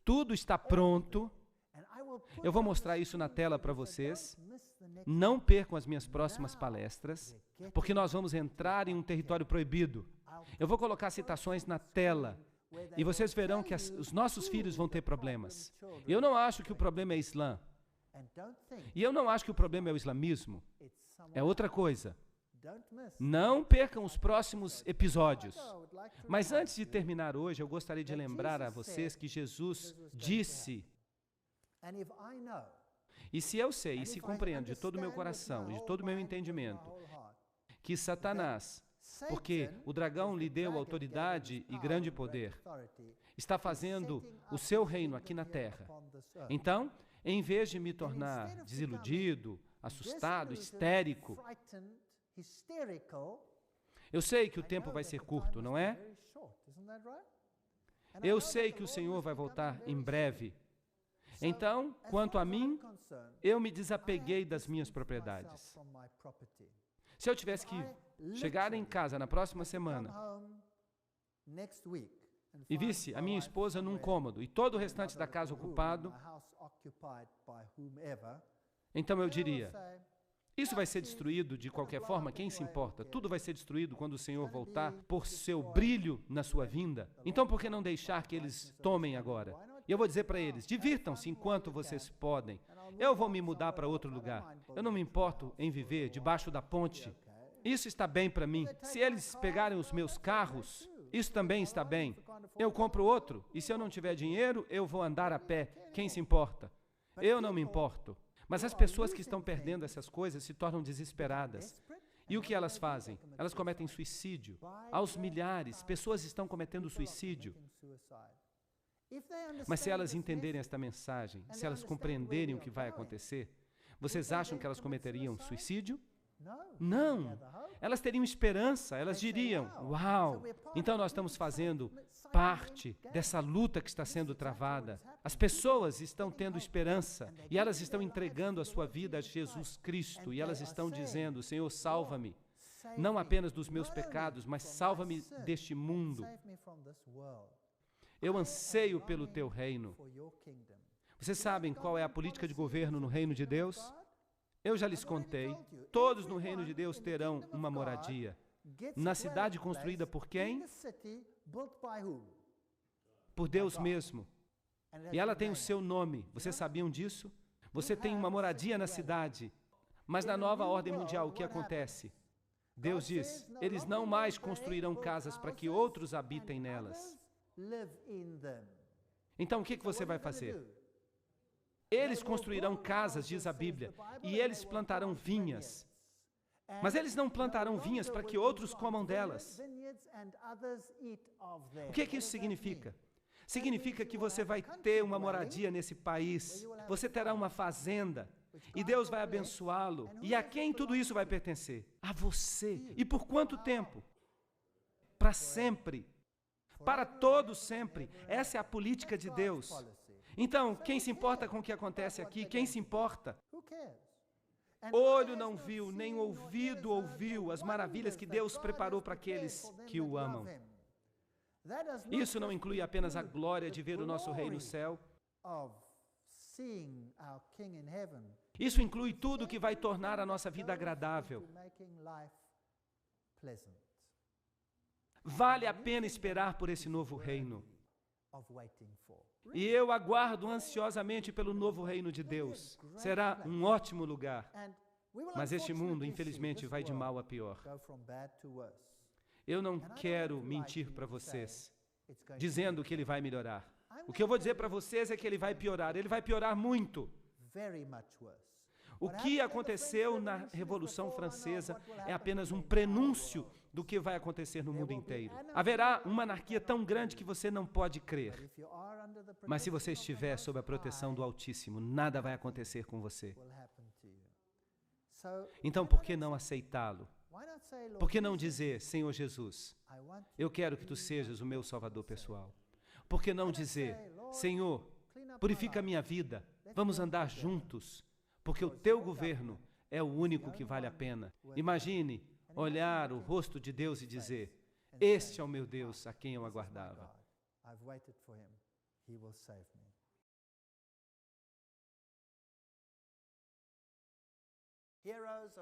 Tudo está pronto. Eu vou mostrar isso na tela para vocês. Não percam as minhas próximas palestras, porque nós vamos entrar em um território proibido. Eu vou colocar citações na tela, e vocês verão que os nossos filhos vão ter problemas. Eu não acho que o problema é Islã. E eu não acho que o problema é o islamismo. É outra coisa. Não percam os próximos episódios. Mas antes de terminar hoje, eu gostaria de lembrar a vocês que Jesus disse: e se eu sei e se compreendo de todo o meu coração e de todo o meu entendimento que Satanás, porque o dragão lhe deu autoridade e grande poder, está fazendo o seu reino aqui na terra, então Em vez de me tornar desiludido, assustado, histérico, eu sei que o tempo vai ser curto, não é? Eu sei que o Senhor vai voltar em breve. Então, quanto a mim, eu me desapeguei das minhas propriedades. Se eu tivesse que chegar em casa na próxima semana e visse a minha esposa num cômodo e todo o restante da casa ocupado, então eu diria, isso vai ser destruído de qualquer forma, quem se importa? Tudo vai ser destruído quando o Senhor voltar por seu brilho na sua vinda. Então por que não deixar que eles tomem agora? E eu vou dizer para eles, divirtam-se enquanto vocês podem. Eu vou me mudar para outro lugar. Eu não me importo em viver debaixo da ponte. Isso está bem para mim. Se eles pegarem os meus carros, isso também está bem. Eu compro outro, e se eu não tiver dinheiro, eu vou andar a pé. Quem se importa? Eu não me importo. Mas as pessoas que estão perdendo essas coisas se tornam desesperadas. E o que elas fazem? Elas cometem suicídio. Aos milhares, pessoas estão cometendo suicídio. Mas se elas entenderem esta mensagem, se elas compreenderem o que vai acontecer, vocês acham que elas cometeriam suicídio? Não! Elas teriam esperança, elas diriam, uau, então nós estamos fazendo parte dessa luta que está sendo travada. As pessoas estão tendo esperança e elas estão entregando a sua vida a Jesus Cristo e elas estão dizendo, Senhor, salva-me, não apenas dos meus pecados, mas salva-me deste mundo. Eu anseio pelo teu reino. Vocês sabem qual é a política de governo no reino de Deus? Eu já lhes contei, todos no reino de Deus terão uma moradia. Na cidade construída por quem? Por Deus mesmo. E ela tem o seu nome. Vocês sabiam disso? Você tem uma moradia na cidade. Mas na nova ordem mundial, o que acontece? Deus diz, eles não mais construirão casas para que outros habitem nelas. Então, o que você vai fazer? Eles construirão casas, diz a Bíblia, e eles plantarão vinhas. Mas eles não plantarão vinhas para que outros comam delas. O que isso significa? Significa que você vai ter uma moradia nesse país, você terá uma fazenda, e Deus vai abençoá-lo. E a quem tudo isso vai pertencer? A você. E por quanto tempo? Para sempre. Para todo sempre. Essa é a política de Deus. Então, quem se importa com o que acontece aqui? Quem se importa? Olho não viu, nem ouvido ouviu as maravilhas que Deus preparou para aqueles que o amam. Isso não inclui apenas a glória de ver o nosso Rei no céu. Isso inclui tudo que vai tornar a nossa vida agradável. Vale a pena esperar por esse novo reino. E eu aguardo ansiosamente pelo novo reino de Deus. Será um ótimo lugar. Mas este mundo, infelizmente, vai de mal a pior. Eu não quero mentir para vocês, dizendo que ele vai melhorar. O que eu vou dizer para vocês é que ele vai piorar. Ele vai piorar muito. O que aconteceu na Revolução Francesa é apenas um prenúncio do que vai acontecer no mundo inteiro. Haverá uma anarquia tão grande que você não pode crer. Mas se você estiver sob a proteção do Altíssimo, nada vai acontecer com você. Então, por que não aceitá-lo? Por que não dizer, Senhor Jesus, eu quero que Tu sejas o meu Salvador pessoal? Por que não dizer, Senhor, purifica a minha vida, vamos andar juntos, porque o Teu governo é o único que vale a pena. Imagine olhar o rosto de Deus e dizer, este é o meu Deus a quem eu aguardava.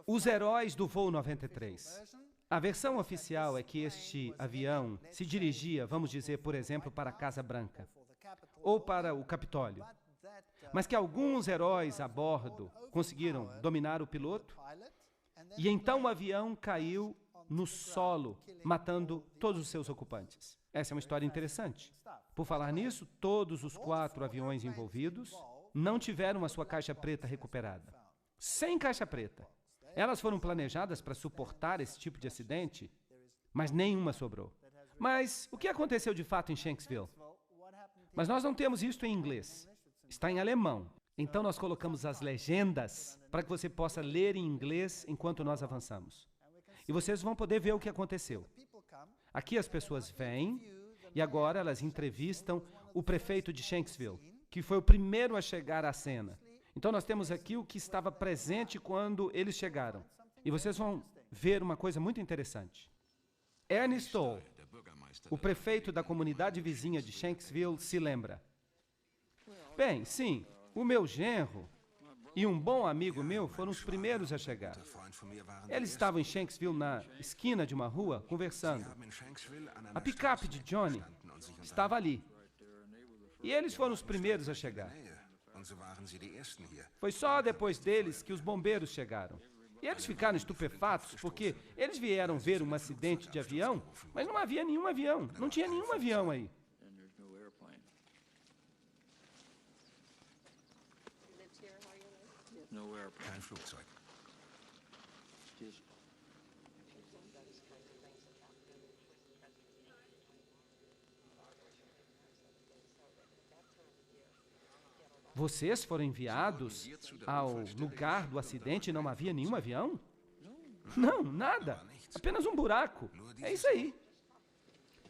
Os heróis do voo 93. A versão oficial é que este avião se dirigia, vamos dizer, por exemplo, para a Casa Branca ou para o Capitólio. Mas que alguns heróis a bordo conseguiram dominar o piloto e então o avião caiu no solo, matando todos os seus ocupantes. Essa é uma história interessante. Por falar nisso, todos os 4 aviões envolvidos não tiveram a sua caixa preta recuperada. Sem caixa preta. Elas foram planejadas para suportar esse tipo de acidente, mas nenhuma sobrou. Mas o que aconteceu de fato em Shanksville? Mas nós não temos isso em inglês. Está em alemão. Então nós colocamos as legendas para que você possa ler em inglês enquanto nós avançamos. E vocês vão poder ver o que aconteceu. Aqui as pessoas vêm e agora elas entrevistam o prefeito de Shanksville, que foi o primeiro a chegar à cena. Então nós temos aqui o que estava presente quando eles chegaram. E vocês vão ver uma coisa muito interessante. Ernest Stoll, o prefeito da comunidade vizinha de Shanksville, se lembra. Bem, sim, o meu genro e um bom amigo meu foram os primeiros a chegar. Eles estavam em Shanksville, na esquina de uma rua, conversando. A picape de Johnny estava ali. E eles foram os primeiros a chegar. Foi só depois deles que os bombeiros chegaram. E eles ficaram estupefatos porque eles vieram ver um acidente de avião, mas não havia nenhum avião. Não tinha nenhum avião aí. Kein Flugzeug. Vocês foram enviados ao lugar do acidente e não havia nenhum avião? Não, nada. Apenas um buraco. É isso aí.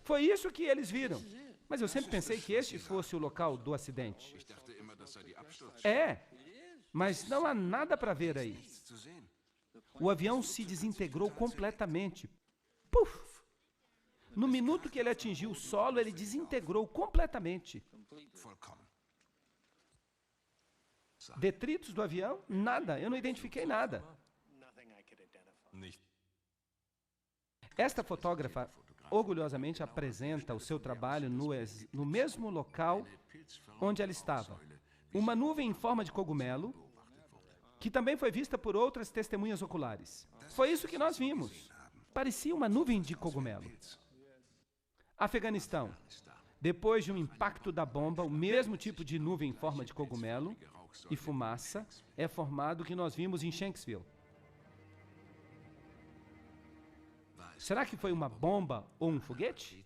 Foi isso que eles viram. Mas eu sempre pensei que este fosse o local do acidente. É, mas não há nada para ver aí. O avião se desintegrou completamente. Puf! No minuto que ele atingiu o solo, ele desintegrou completamente. Detritos do avião? Nada. Eu não identifiquei nada. Esta fotógrafa orgulhosamente apresenta o seu trabalho no mesmo local onde ela estava. Uma nuvem em forma de cogumelo, que também foi vista por outras testemunhas oculares. Foi isso que nós vimos. Parecia uma nuvem de cogumelo. Afeganistão. Depois de um impacto da bomba, o mesmo tipo de nuvem em forma de cogumelo e fumaça é formado que nós vimos em Shanksville. Será que foi uma bomba ou um foguete?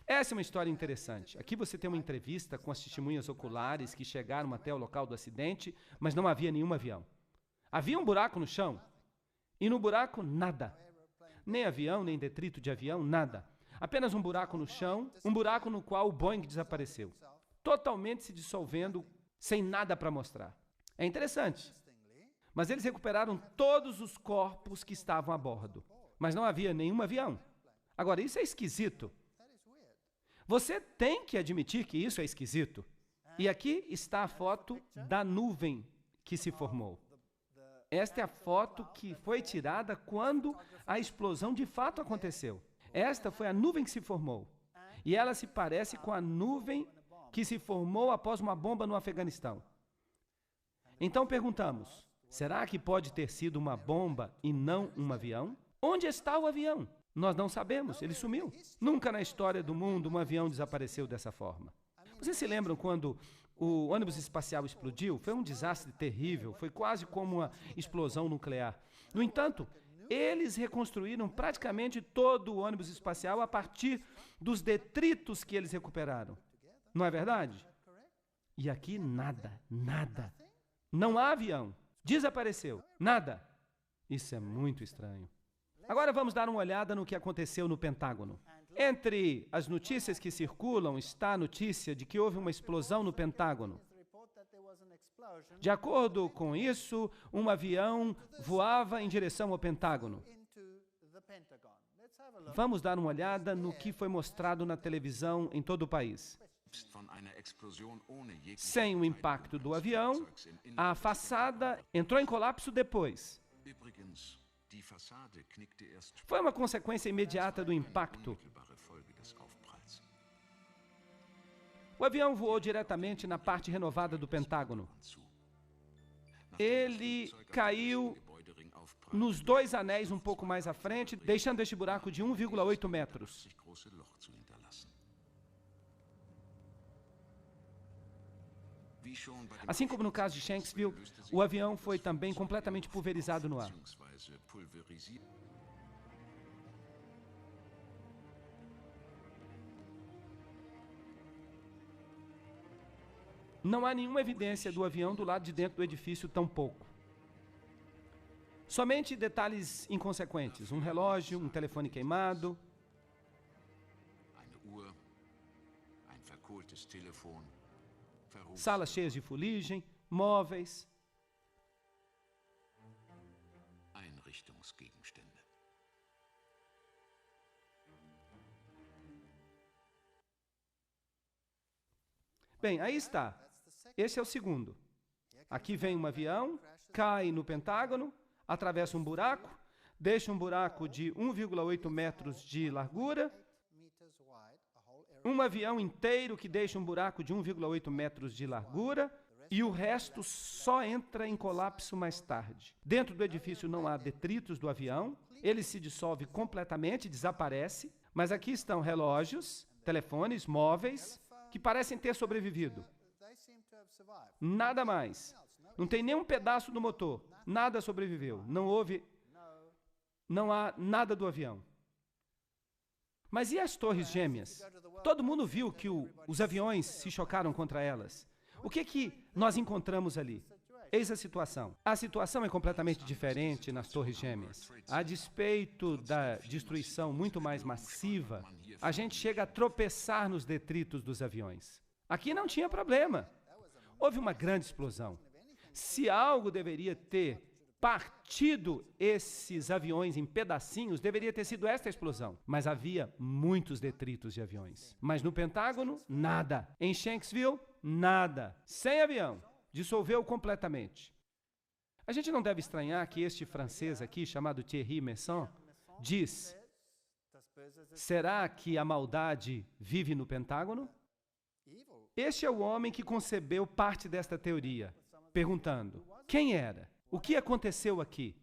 Essa é uma história interessante. Aqui você tem uma entrevista com as testemunhas oculares que chegaram até o local do acidente, mas não havia nenhum avião. Havia um buraco no chão, e no buraco, nada. Nem avião, nem detrito de avião, nada. Apenas um buraco no chão, um buraco no qual o Boeing desapareceu, totalmente se dissolvendo, sem nada para mostrar. É interessante. Mas eles recuperaram todos os corpos que estavam a bordo, mas não havia nenhum avião. Agora, isso é esquisito. Você tem que admitir que isso é esquisito. E aqui está a foto da nuvem que se formou. Esta é a foto que foi tirada quando a explosão de fato aconteceu. Esta foi a nuvem que se formou. E ela se parece com a nuvem que se formou após uma bomba no Afeganistão. Então perguntamos, será que pode ter sido uma bomba e não um avião? Onde está o avião? Nós não sabemos, ele sumiu. Nunca na história do mundo um avião desapareceu dessa forma. Vocês se lembram quando o ônibus espacial explodiu? Foi um desastre terrível, foi quase como uma explosão nuclear. No entanto, eles reconstruíram praticamente todo o ônibus espacial a partir dos detritos que eles recuperaram. Não é verdade? E aqui nada, nada. Não há avião. Desapareceu. Nada. Isso é muito estranho. Agora vamos dar uma olhada no que aconteceu no Pentágono. Entre as notícias que circulam está a notícia de que houve uma explosão no Pentágono. De acordo com isso, um avião voava em direção ao Pentágono. Vamos dar uma olhada no que foi mostrado na televisão em todo o país. Sem o impacto do avião, a façada entrou em colapso depois. Foi uma consequência imediata do impacto. O avião voou diretamente na parte renovada do Pentágono. Ele caiu nos 2 anéis um pouco mais à frente, deixando este buraco de 1,8 metros. Assim como no caso de Shanksville, o avião foi também completamente pulverizado no ar. Não há nenhuma evidência do avião do lado de dentro do edifício, tampouco. Somente detalhes inconsequentes. Um relógio, um telefone queimado, salas cheias de fuligem, móveis. Bem, aí está. Esse é o segundo. Aqui vem um avião, cai no Pentágono, atravessa um buraco, deixa um buraco de 1,8 metros de largura, um avião inteiro que deixa um buraco de 1,8 metros de largura, e o resto só entra em colapso mais tarde. Dentro do edifício não há detritos do avião, ele se dissolve completamente, desaparece, mas aqui estão relógios, telefones, móveis, que parecem ter sobrevivido. Nada mais. Não tem nenhum pedaço do motor. Nada sobreviveu. Não há nada do avião. Mas e as torres gêmeas? Todo mundo viu que os aviões se chocaram contra elas. O que nós encontramos ali? Eis a situação. A situação é completamente diferente nas torres gêmeas. A despeito da destruição muito mais massiva, a gente chega a tropeçar nos detritos dos aviões. Aqui não tinha problema. Houve uma grande explosão. Se algo deveria ter partido esses aviões em pedacinhos, deveria ter sido esta explosão. Mas havia muitos detritos de aviões. Mas no Pentágono, nada. Em Shanksville, nada. Sem avião. Dissolveu completamente. A gente não deve estranhar que este francês aqui, chamado Thierry Meyssan, diz: será que a maldade vive no Pentágono? Este é o homem que concebeu parte desta teoria, perguntando: quem era? O que aconteceu aqui?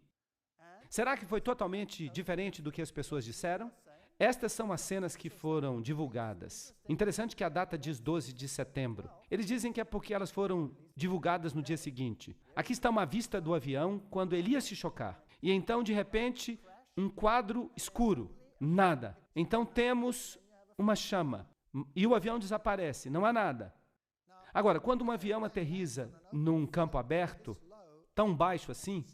Será que foi totalmente diferente do que as pessoas disseram? Estas são as cenas que foram divulgadas. Interessante que a data diz 12 de setembro. Eles dizem que é porque elas foram divulgadas no dia seguinte. Aqui está uma vista do avião quando ele ia se chocar. E então, de repente, um quadro escuro. Nada. Então temos uma chama. E o avião desaparece. Não há nada. Agora, quando um avião aterriza num campo aberto, tão baixo assim,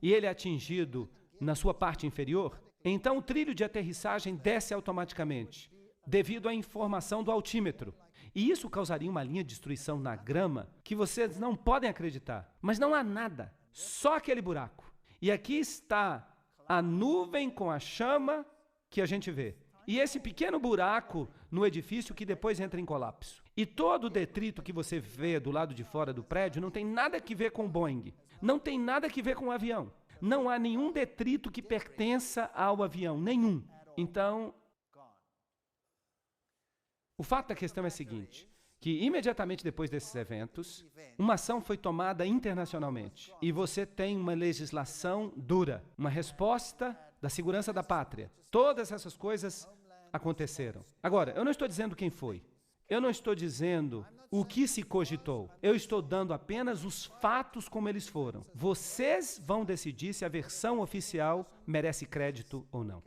e ele é atingido na sua parte inferior, então o trilho de aterrissagem desce automaticamente, devido à informação do altímetro. E isso causaria uma linha de destruição na grama que vocês não podem acreditar. Mas não há nada, só aquele buraco. E aqui está a nuvem com a chama que a gente vê. E esse pequeno buraco no edifício que depois entra em colapso. E todo o detrito que você vê do lado de fora do prédio não tem nada a ver com o Boeing. Não tem nada a ver com o avião. Não há nenhum detrito que pertença ao avião, nenhum. Então, o fato da questão é o seguinte, que imediatamente depois desses eventos, uma ação foi tomada internacionalmente. E você tem uma legislação dura, uma resposta da segurança da pátria. Todas essas coisas aconteceram. Agora, eu não estou dizendo quem foi. Eu não estou dizendo o que se cogitou. Eu estou dando apenas os fatos como eles foram. Vocês vão decidir se a versão oficial merece crédito ou não.